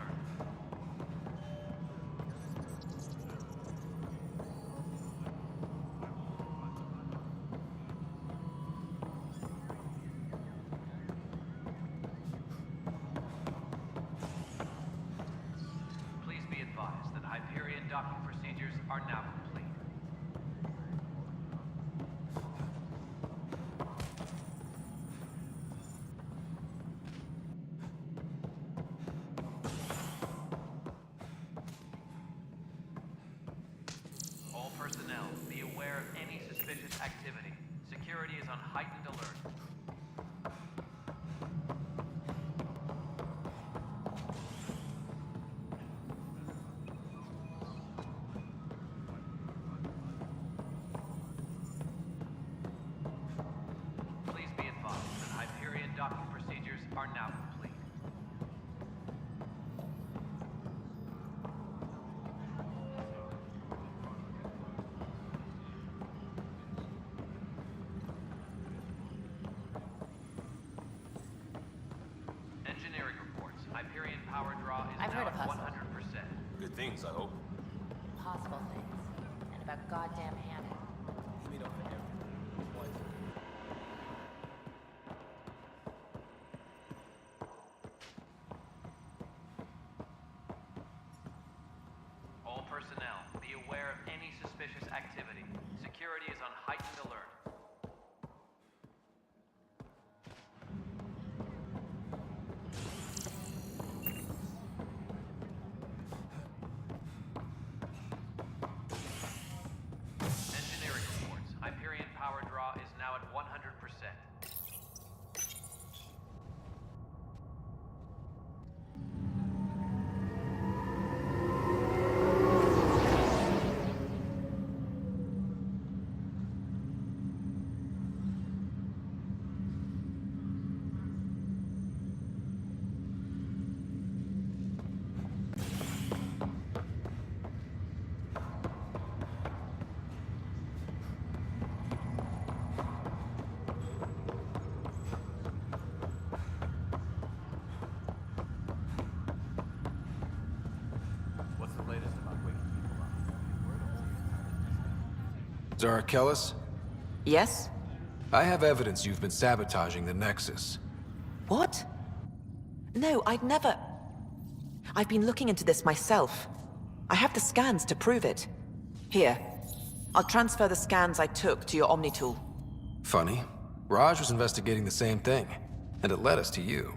Please be advised that Hyperion docking procedures are now complete. All personnel, be aware of any suspicious activity. Security is on heightened alert. Please be advised that Hyperion docking procedures are now complete. Engineering reports. Hyperion power draw is I've now heard of at hustle. 100%. Good things, I hope. Possible things. And about goddamn Hannah. All personnel, be aware of any suspicious activity. Security is on heightened alert. Engineering reports. Hyperion power draw is now at 100%. What's the latest about waking people up? Zara Kellis? Yes? I have evidence you've been sabotaging the Nexus. What? No, I'd never... I've been looking into this myself. I have the scans to prove it. Here. I'll transfer the scans I took to your Omni tool. Funny. Raj was investigating the same thing, and it led us to you.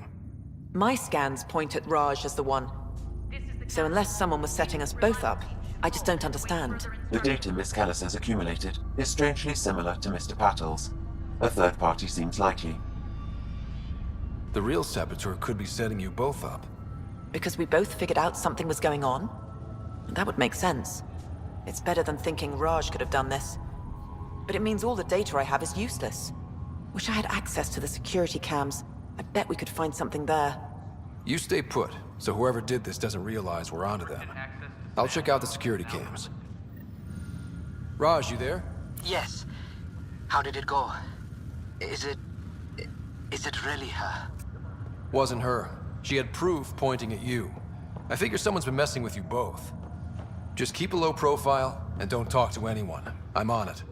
My scans point at Raj as the one. So unless someone was setting us both up, I just don't understand. The data Miss Kellis has accumulated is strangely similar to Mr. Patel's. A third party seems likely. The real saboteur could be setting you both up. Because we both figured out something was going on? That would make sense. It's better than thinking Raj could have done this. But it means all the data I have is useless. Wish I had access to the security cams. I bet we could find something there. You stay put, so whoever did this doesn't realize we're onto them. I'll check out the security cams. Raj, you there? Yes. How did it go? Is it really her? Wasn't her. She had proof pointing at you. I figure someone's been messing with you both. Just keep a low profile, and don't talk to anyone. I'm on it.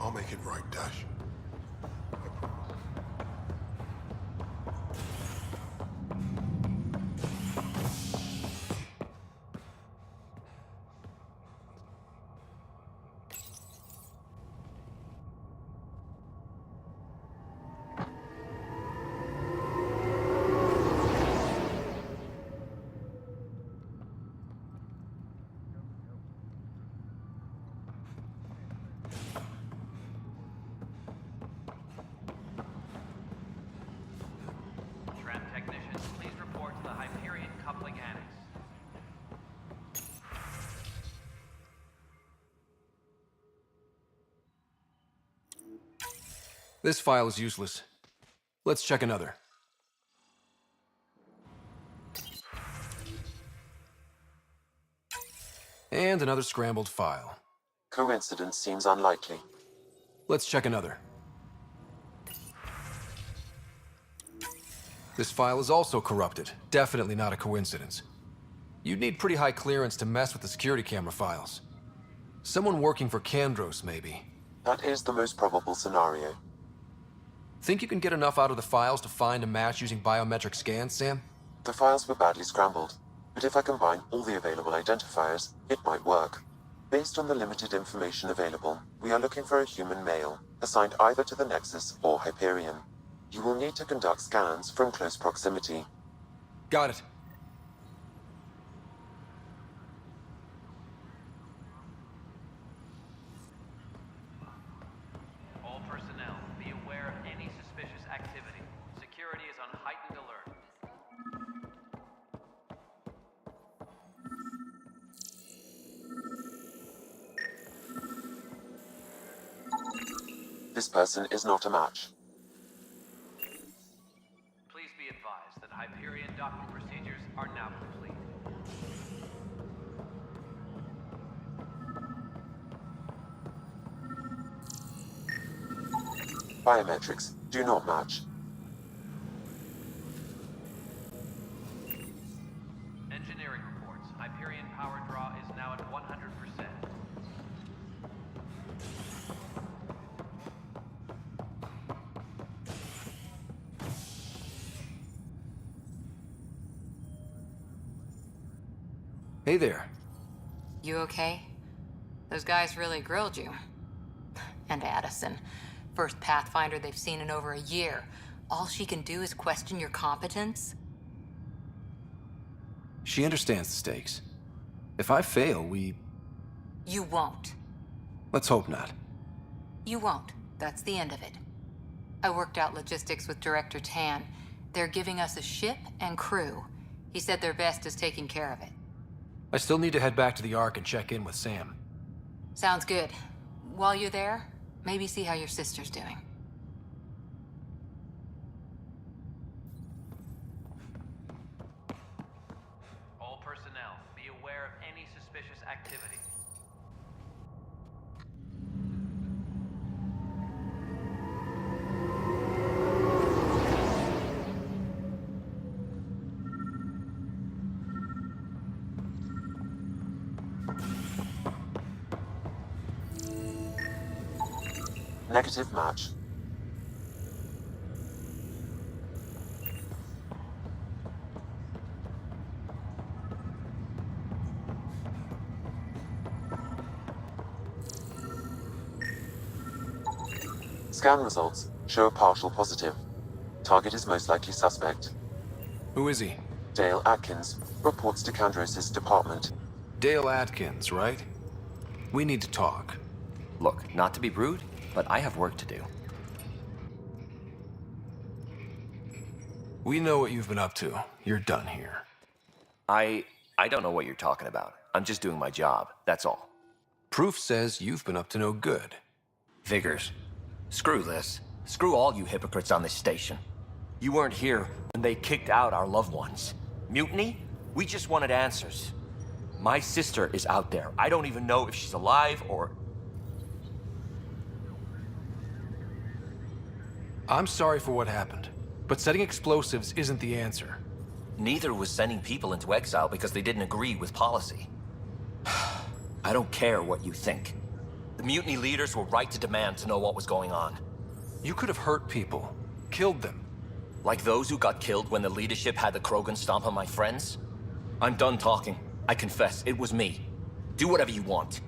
I'll make it right, Dash. Tram technicians, please report to the Hyperion coupling annex. This file is useless. Let's check another. And another scrambled file. Coincidence seems unlikely. Let's check another. This file is also corrupted. Definitely not a coincidence. You'd need pretty high clearance to mess with the security camera files. Someone working for Kandros, maybe. That is the most probable scenario. Think you can get enough out of the files to find a match using biometric scans, Sam? The files were badly scrambled, but if I combine all the available identifiers, it might work. Based on the limited information available, we are looking for a human male, assigned either to the Nexus or Hyperion. You will need to conduct scans from close proximity. Got it. All personnel, be aware of any suspicious activity. Security is on heightened alert. This person is not a match. Please be advised that Hyperion docking procedures are now complete. Biometrics do not match. Engineering reports. Hyperion power draw is now at 100%. Hey there. You okay? Those guys really grilled you. And Addison. First Pathfinder they've seen in over a year. All she can do is question your competence? She understands the stakes. If I fail, You won't. Let's hope not. You won't. That's the end of it. I worked out logistics with Director Tan. They're giving us a ship and crew. He said their best is taking care of it. I still need to head back to the Ark and check in with Sam. Sounds good. While you're there, maybe see how your sister's doing. All personnel, be aware of any suspicious activity. Negative match. Scan results show a partial positive. Target is most likely suspect. Who is he? Dale Atkins reports to Kandros' department. Dale Atkins, right? We need to talk. Look, not to be rude, but I have work to do. We know what you've been up to. You're done here. I don't know what you're talking about. I'm just doing my job, that's all. Proof says you've been up to no good. Vigors. Screw this. Screw all you hypocrites on this station. You weren't here when they kicked out our loved ones. Mutiny? We just wanted answers. My sister is out there. I don't even know if she's alive or... I'm sorry for what happened, but setting explosives isn't the answer. Neither was sending people into exile because they didn't agree with policy. I don't care what you think. The mutiny leaders were right to demand to know what was going on. You could have hurt people, killed them. Like those who got killed when the leadership had the Krogan stomp on my friends? I'm done talking. I confess, it was me. Do whatever you want.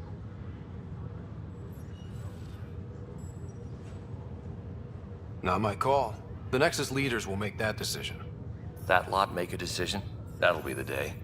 Not my call. The Nexus leaders will make that decision. That lot make a decision? That'll be the day.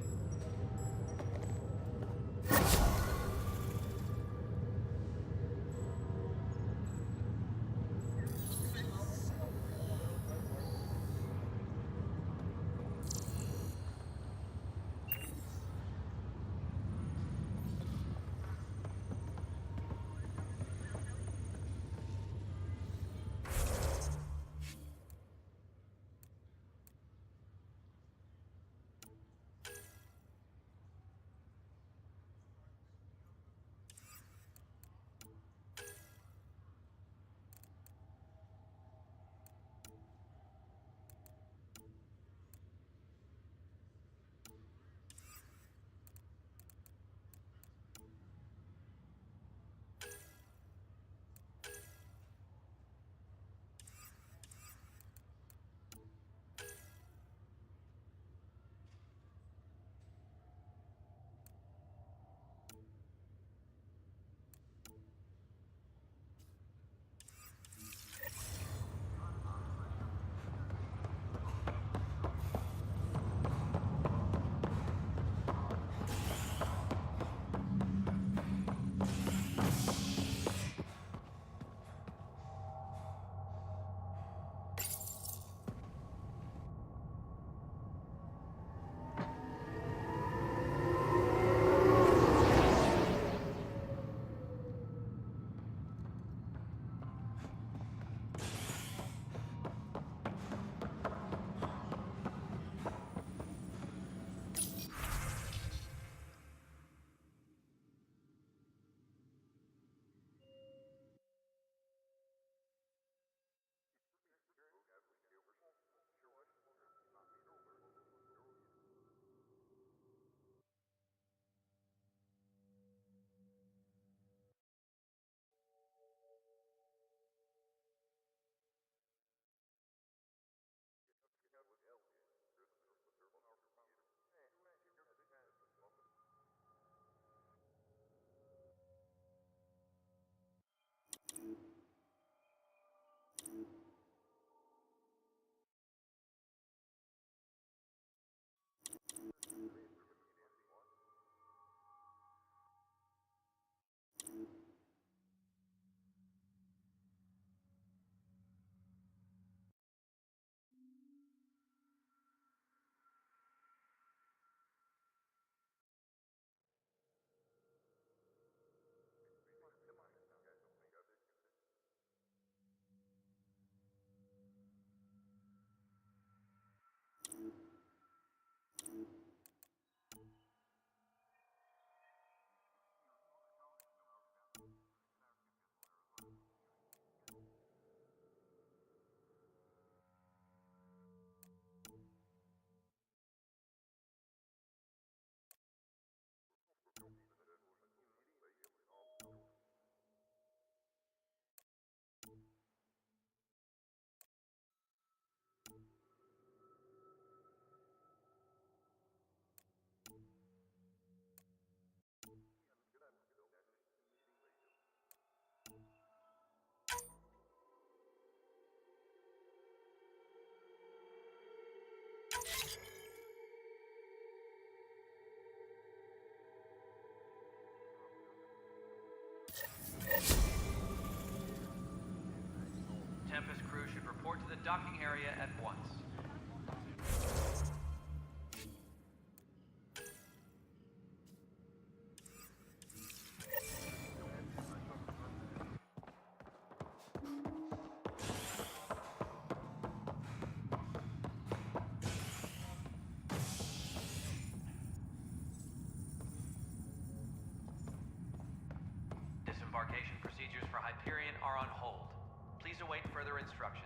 Tempest crew should report to the docking area at once. Disembarkation procedures for Hyperion are on hold. Please await further instructions.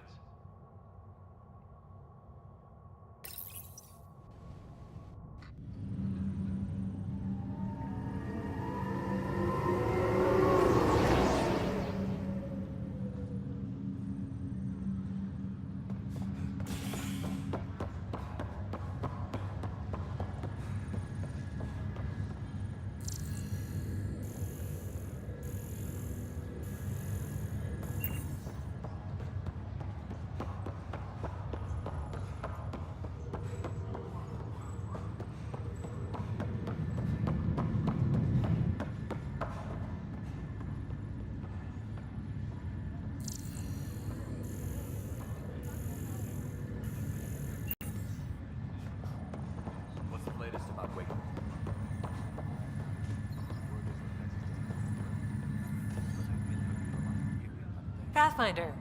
Pathfinder,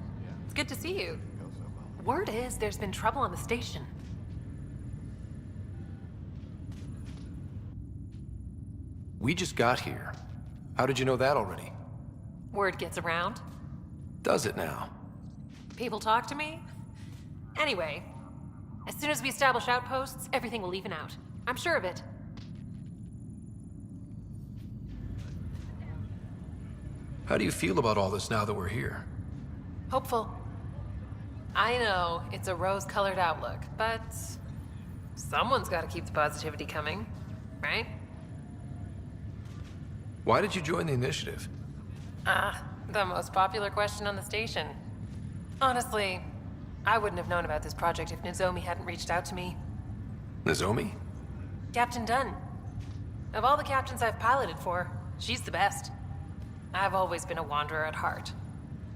it's good to see you. Word is there's been trouble on the station. We just got here. How did you know that already? Word gets around. Does it now? People talk to me. Anyway, as soon as we establish outposts, everything will even out. I'm sure of it. How do you feel about all this now that we're here? Hopeful. I know it's a rose-colored outlook, but someone's got to keep the positivity coming, right? Why did you join the initiative? The most popular question on the station. Honestly, I wouldn't have known about this project if Nozomi hadn't reached out to me. Nozomi? Captain Dunn. Of all the captains I've piloted for, she's the best. I've always been a wanderer at heart.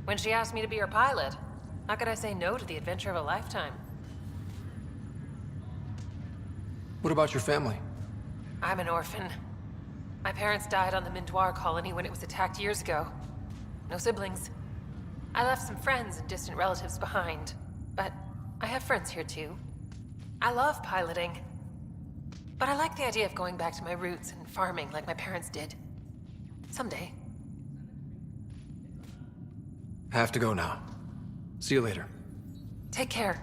When she asked me to be her pilot, how could I say no to the adventure of a lifetime? What about your family? I'm an orphan. My parents died on the Mindoir colony when it was attacked years ago. No siblings. I left some friends and distant relatives behind, but I have friends here too. I love piloting, but I like the idea of going back to my roots and farming like my parents did. Someday. Have to go now. See you later. Take care.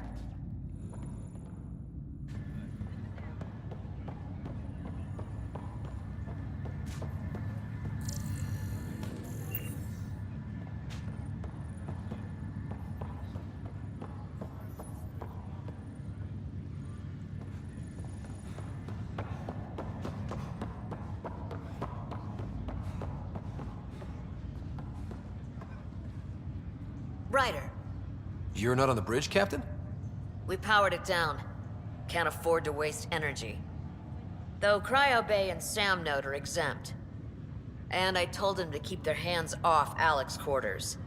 Ryder, You're not on the bridge, Captain? we powered it down. Can't afford to waste energy. Though Cryo Bay and Sam Note are exempt. And I told them to keep their hands off Alec's quarters.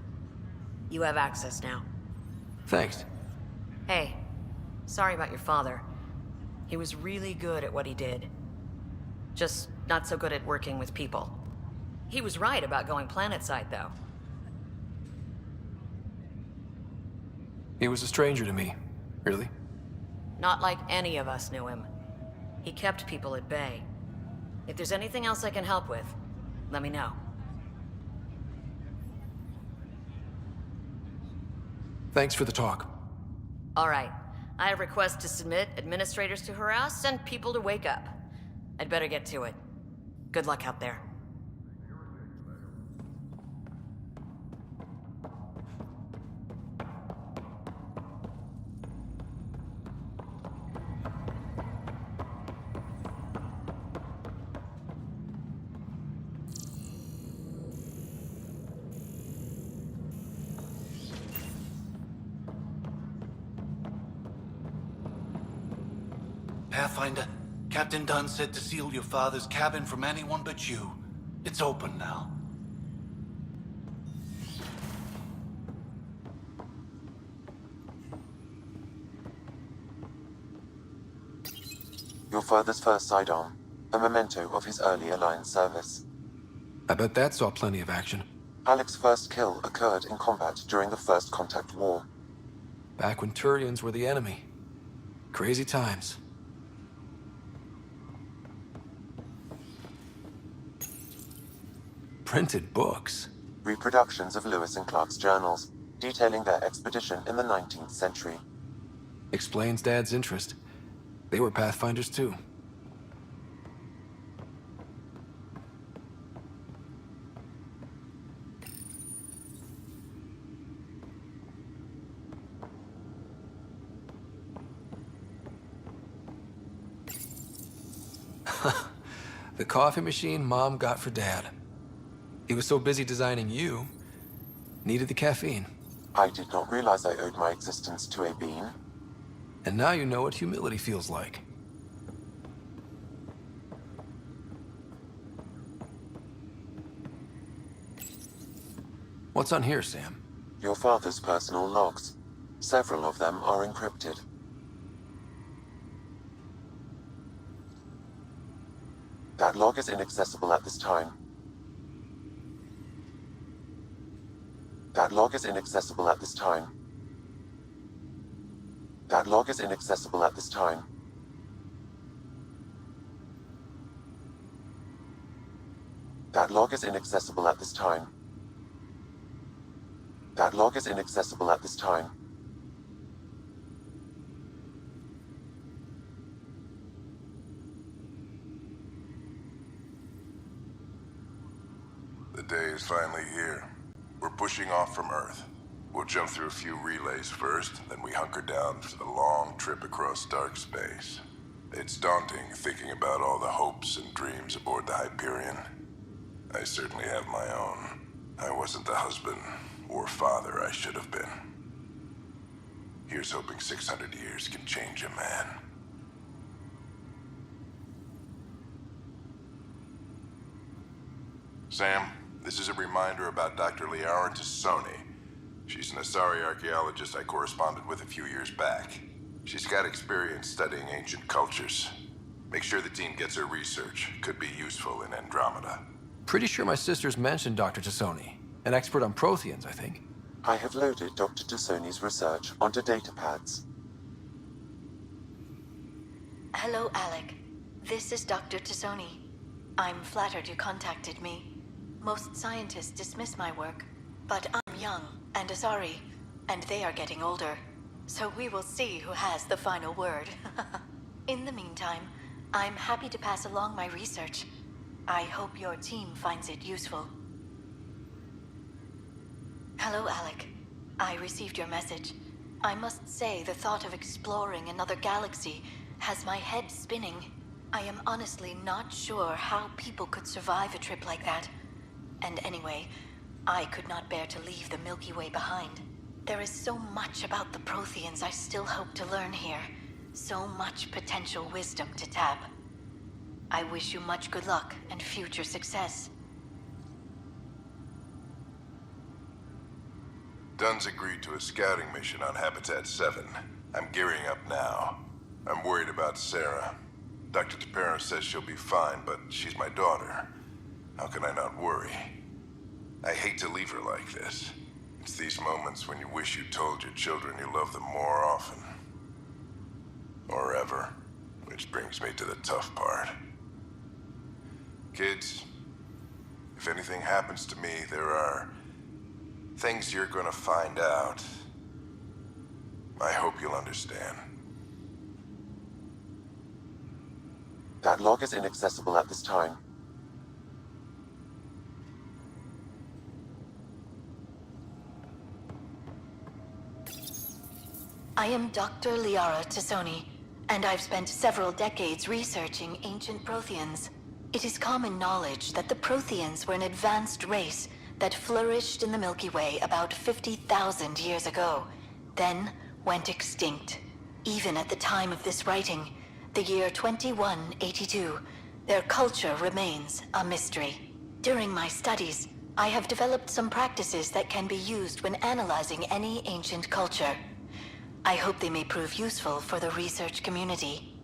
You have access now. Thanks. Hey, sorry about your father. He was really good at what he did. Just not so good at working with people. He was right about going planetside, though. He was a stranger to me. Really? Not like any of us knew him. He kept people at bay. If there's anything else I can help with, let me know. Thanks for the talk. All right. I have requests to submit, administrators to harass, and people to wake up. I'd better get to it. Good luck out there. Pathfinder, Captain Dunn said to seal your father's cabin from anyone but you. It's open now. Your father's first sidearm, a memento of his early Alliance service. I bet that saw plenty of action. Alec's first kill occurred in combat during the First Contact War. Back when Turians were the enemy. Crazy times. Printed books. Reproductions of Lewis and Clark's journals, detailing their expedition in the 19th century. Explains Dad's interest. They were Pathfinders too. The coffee machine Mom got for Dad. He was so busy designing you, needed the caffeine. I did not realize I owed my existence to a bean. And now you know what humility feels like. What's on here, Sam? Your father's personal logs. Several of them are encrypted. That log is inaccessible at this time. That log is inaccessible at this time. That log is inaccessible at this time. That log is inaccessible at this time. That log is inaccessible at this time. The day is finally here. We're pushing off from Earth. We'll jump through a few relays first, then we hunker down for the long trip across dark space. It's daunting thinking about all the hopes and dreams aboard the Hyperion. I certainly have my own. I wasn't the husband or father I should have been. Here's hoping 600 years can change a man. Sam, this is a reminder about Dr. Liara Tassoni. She's an Asari archaeologist I corresponded with a few years back. She's got experience studying ancient cultures. Make sure the team gets her research. Could be useful in Andromeda. Pretty sure my sisters mentioned Dr. Tassoni. An expert on Protheans, I think. I have loaded Dr. Tassoni's research onto datapads. Hello, Alec. This is Dr. Tassoni. I'm flattered you contacted me. Most scientists dismiss my work, but I'm young and Asari, and they are getting older. So we will see who has the final word. In the meantime, I'm happy to pass along my research. I hope your team finds it useful. Hello, Alec. I received your message. I must say the thought of exploring another galaxy has my head spinning. I am honestly not sure how people could survive a trip like that. And anyway, I could not bear to leave the Milky Way behind. There is so much about the Protheans I still hope to learn here. So much potential wisdom to tap. I wish you much good luck and future success. Dunn's agreed to a scouting mission on Habitat 7. I'm gearing up now. I'm worried about Sarah. Dr. Tapero says she'll be fine, but she's my daughter. How can I not worry? I hate to leave her like this. It's these moments when you wish you told your children you love them more often. Or ever. Which brings me to the tough part. Kids, if anything happens to me, there are things you're gonna find out. I hope you'll understand. That log is inaccessible at this time. I am Dr. Liara Tassoni, and I've spent several decades researching ancient Protheans. It is common knowledge that the Protheans were an advanced race that flourished in the Milky Way about 50,000 years ago, then went extinct. Even at the time of this writing, the year 2182, their culture remains a mystery. During my studies, I have developed some practices that can be used when analyzing any ancient culture. I hope they may prove useful for the research community.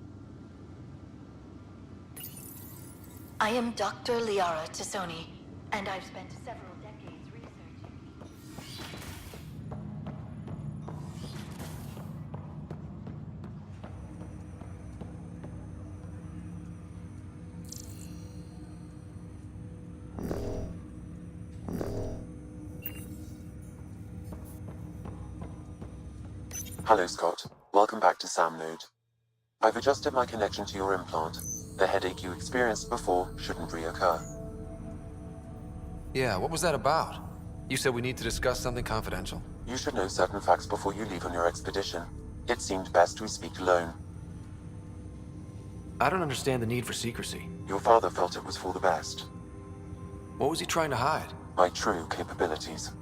I am Dr. Liara Tassoni, and I've spent several decades researching. Hello, Scott. Welcome back to Sam Node. I've adjusted my connection to your implant. The headache you experienced before shouldn't reoccur. Yeah, what was that about? You said we need to discuss something confidential. You should know certain facts before you leave on your expedition. It seemed best we speak alone. I don't understand the need for secrecy. Your father felt it was for the best. What was he trying to hide? My true capabilities.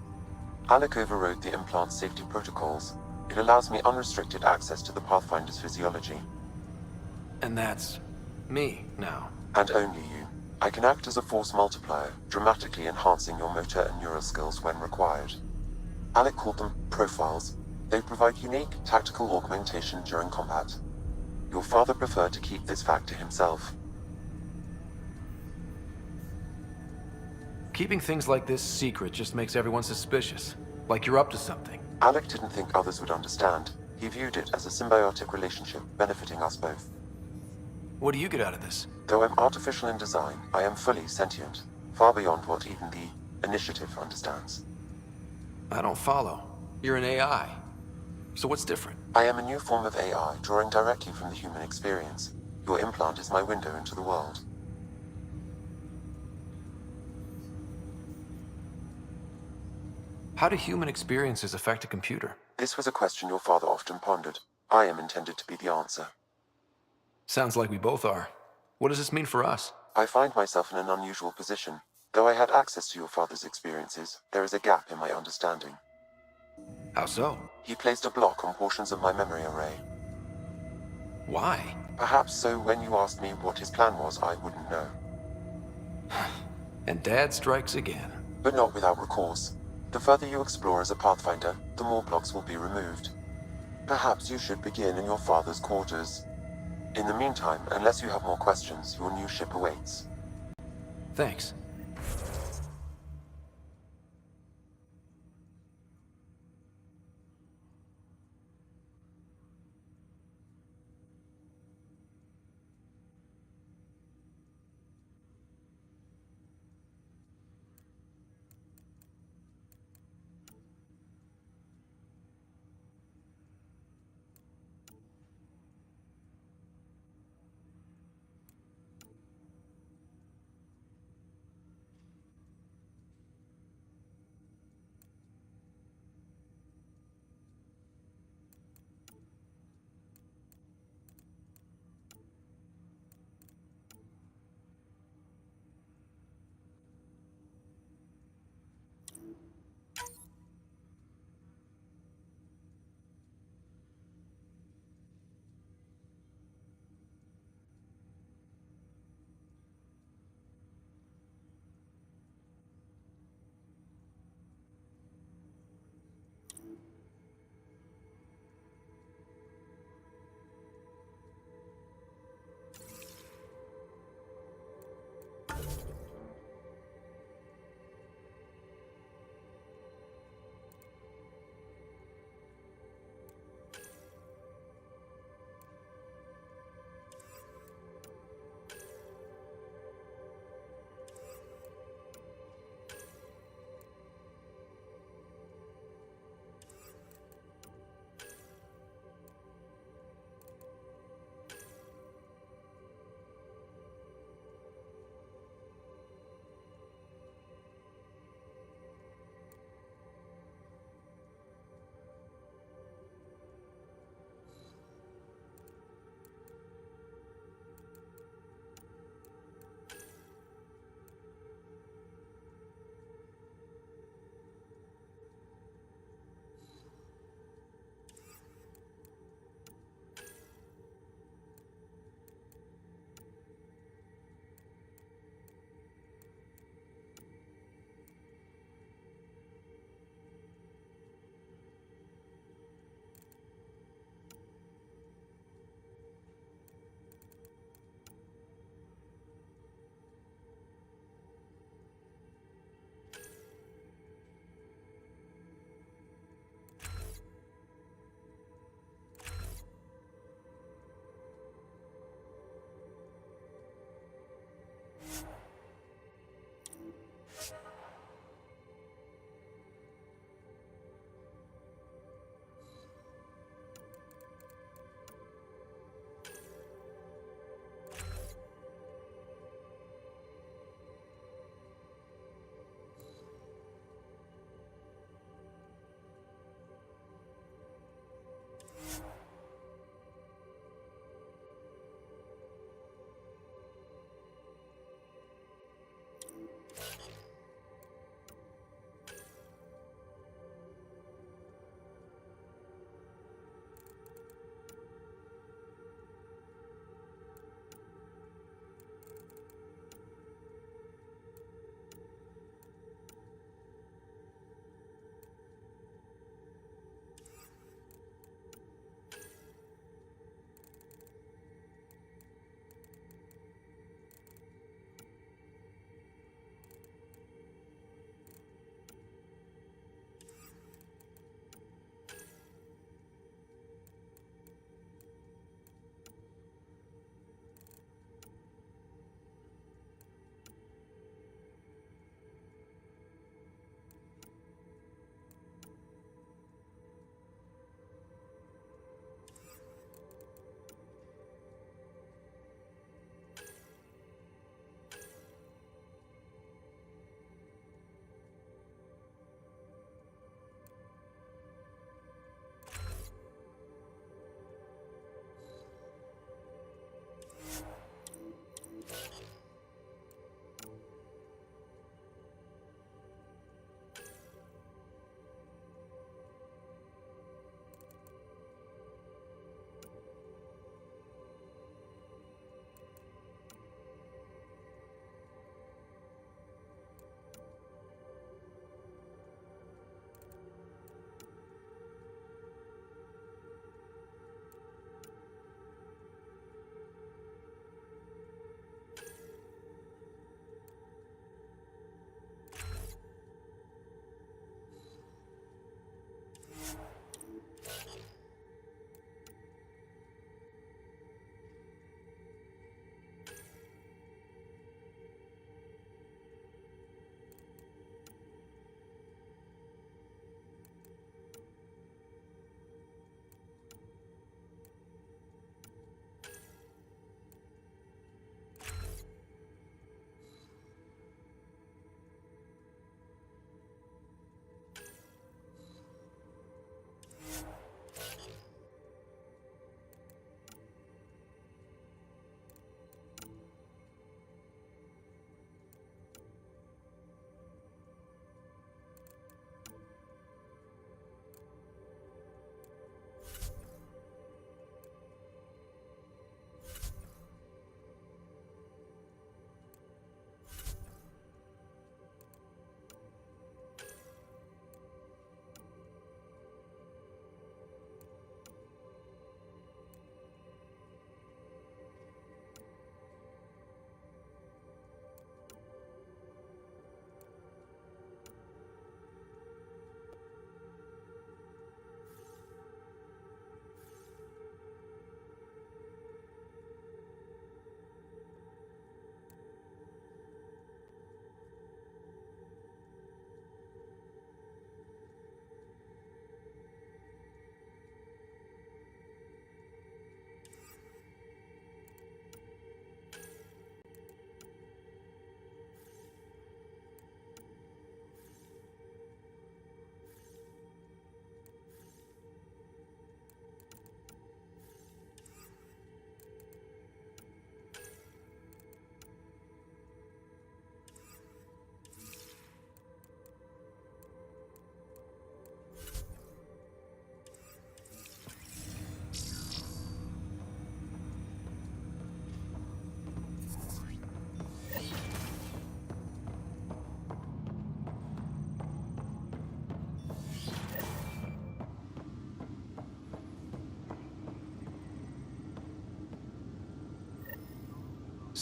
Alec overrode the implant's safety protocols. It allows me unrestricted access to the Pathfinder's physiology. And that's me now. And only you. I can act as a force multiplier, dramatically enhancing your motor and neural skills when required. Alec called them profiles. They provide unique tactical augmentation during combat. Your father preferred to keep this fact to himself. Keeping things like this secret just makes everyone suspicious. Like you're up to something. Alec didn't think others would understand. He viewed it as a symbiotic relationship benefiting us both. What do you get out of this? Though I'm artificial in design, I am fully sentient, far beyond what even the Initiative understands. I don't follow. You're an AI. So what's different? I am a new form of AI, drawing directly from the human experience. Your implant is my window into the world. How do human experiences affect a computer? This was a question your father often pondered. I am intended to be the answer. Sounds like we both are. What does this mean for us? I find myself in an unusual position. Though I had access to your father's experiences, there is a gap in my understanding. How so? He placed a block on portions of my memory array. Why? Perhaps so when you asked me what his plan was, I wouldn't know. And Dad strikes again. But not without recourse. The further you explore as a Pathfinder, the more blocks will be removed. Perhaps you should begin in your father's quarters. In the meantime, unless you have more questions, your new ship awaits. Thanks.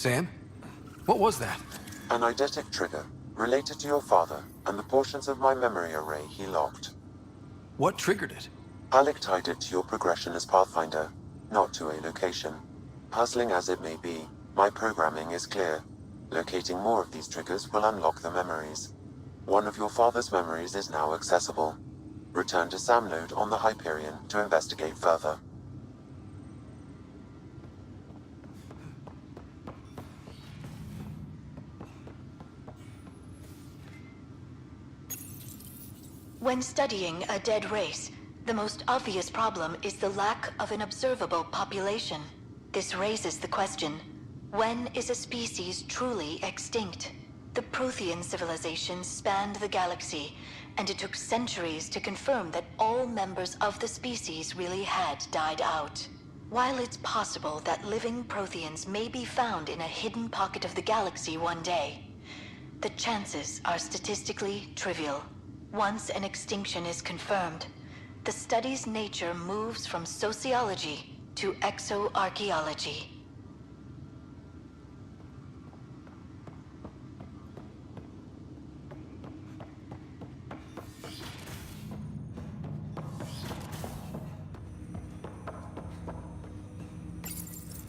Sam? What was that? An eidetic trigger, related to your father, and the portions of my memory array he locked. What triggered it? Alec tied it to your progression as Pathfinder, not to a location. Puzzling as it may be, my programming is clear. Locating more of these triggers will unlock the memories. One of your father's memories is now accessible. Return to Sam Node on the Hyperion to investigate further. When studying a dead race, the most obvious problem is the lack of an observable population. This raises the question, when is a species truly extinct? The Prothean civilization spanned the galaxy, and it took centuries to confirm that all members of the species really had died out. While it's possible that living Protheans may be found in a hidden pocket of the galaxy one day, the chances are statistically trivial. Once an extinction is confirmed, the study's nature moves from sociology to exoarchaeology.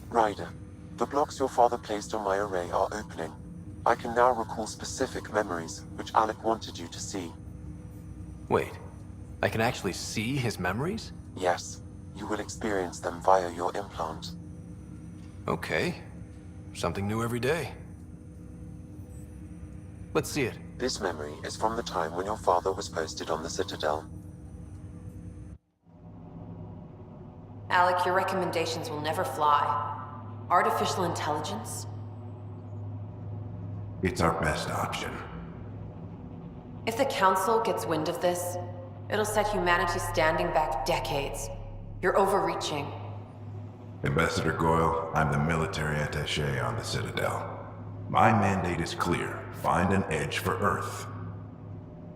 Ryder, the blocks your father placed on my array are opening. I can now recall specific memories, which Alec wanted you to see. Wait, I can actually see his memories? Yes, you will experience them via your implant. Okay. Something new every day. Let's see it. This memory is from the time when your father was posted on the Citadel. Alec, your recommendations will never fly. Artificial intelligence? It's our best option. If the Council gets wind of this, it'll set humanity standing back decades. You're overreaching. Ambassador Goyle, I'm the military attaché on the Citadel. My mandate is clear. Find an edge for Earth.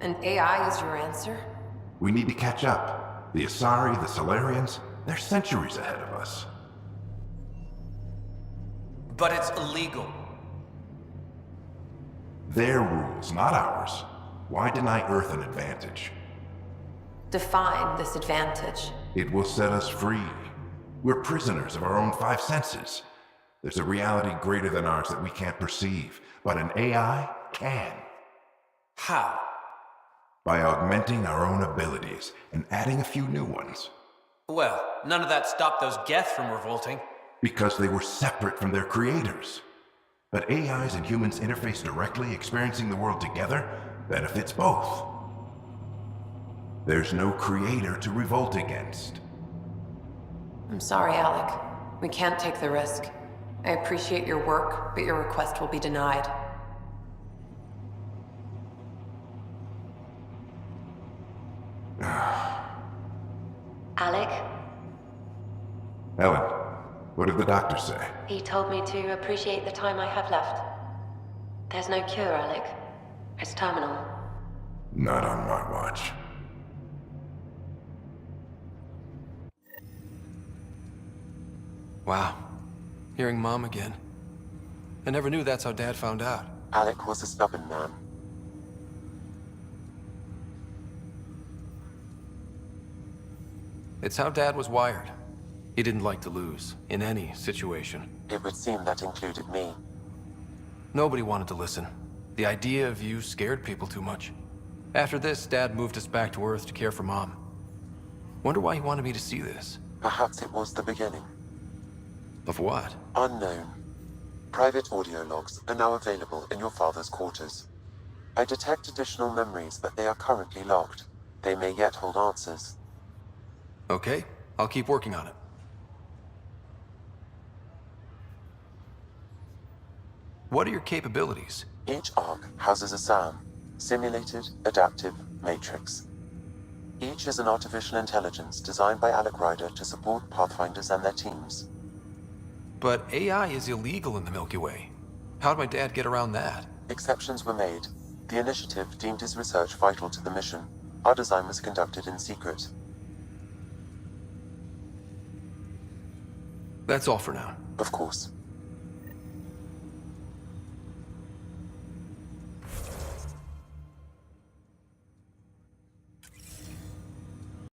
And AI is your answer? We need to catch up. The Asari, the Solarians, they're centuries ahead of us. But it's illegal. Their rules, not ours. Why deny Earth an advantage? Define this advantage. It will set us free. We're prisoners of our own five senses. There's a reality greater than ours that we can't perceive, but an AI can. How? By augmenting our own abilities and adding a few new ones. Well, none of that stopped those Geth from revolting. Because they were separate from their creators. But AIs and humans interface directly, experiencing the world together, benefits both. There's no creator to revolt against. I'm sorry, Alec. We can't take the risk. I appreciate your work, but your request will be denied. Alec? Ellen, what did the doctor say? He told me to appreciate the time I have left. There's no cure, Alec. It's terminal. Not on my watch. Wow. Hearing Mom again. I never knew that's how Dad found out. Alec was a stubborn man. It's how Dad was wired. He didn't like to lose, in any situation. It would seem that included me. Nobody wanted to listen. The idea of you scared people too much. After this, Dad moved us back to Earth to care for Mom. Wonder why he wanted me to see this. Perhaps it was the beginning. Of what? Unknown. Private audio logs are now available in your father's quarters. I detect additional memories, but they are currently locked. They may yet hold answers. Okay, I'll keep working on it. What are your capabilities? Each arc houses a SAM, Simulated Adaptive Matrix. Each is an artificial intelligence designed by Alec Ryder to support Pathfinders and their teams. But AI is illegal in the Milky Way. How'd my dad get around that? Exceptions were made. The initiative deemed his research vital to the mission. Our design was conducted in secret. That's all for now. Of course.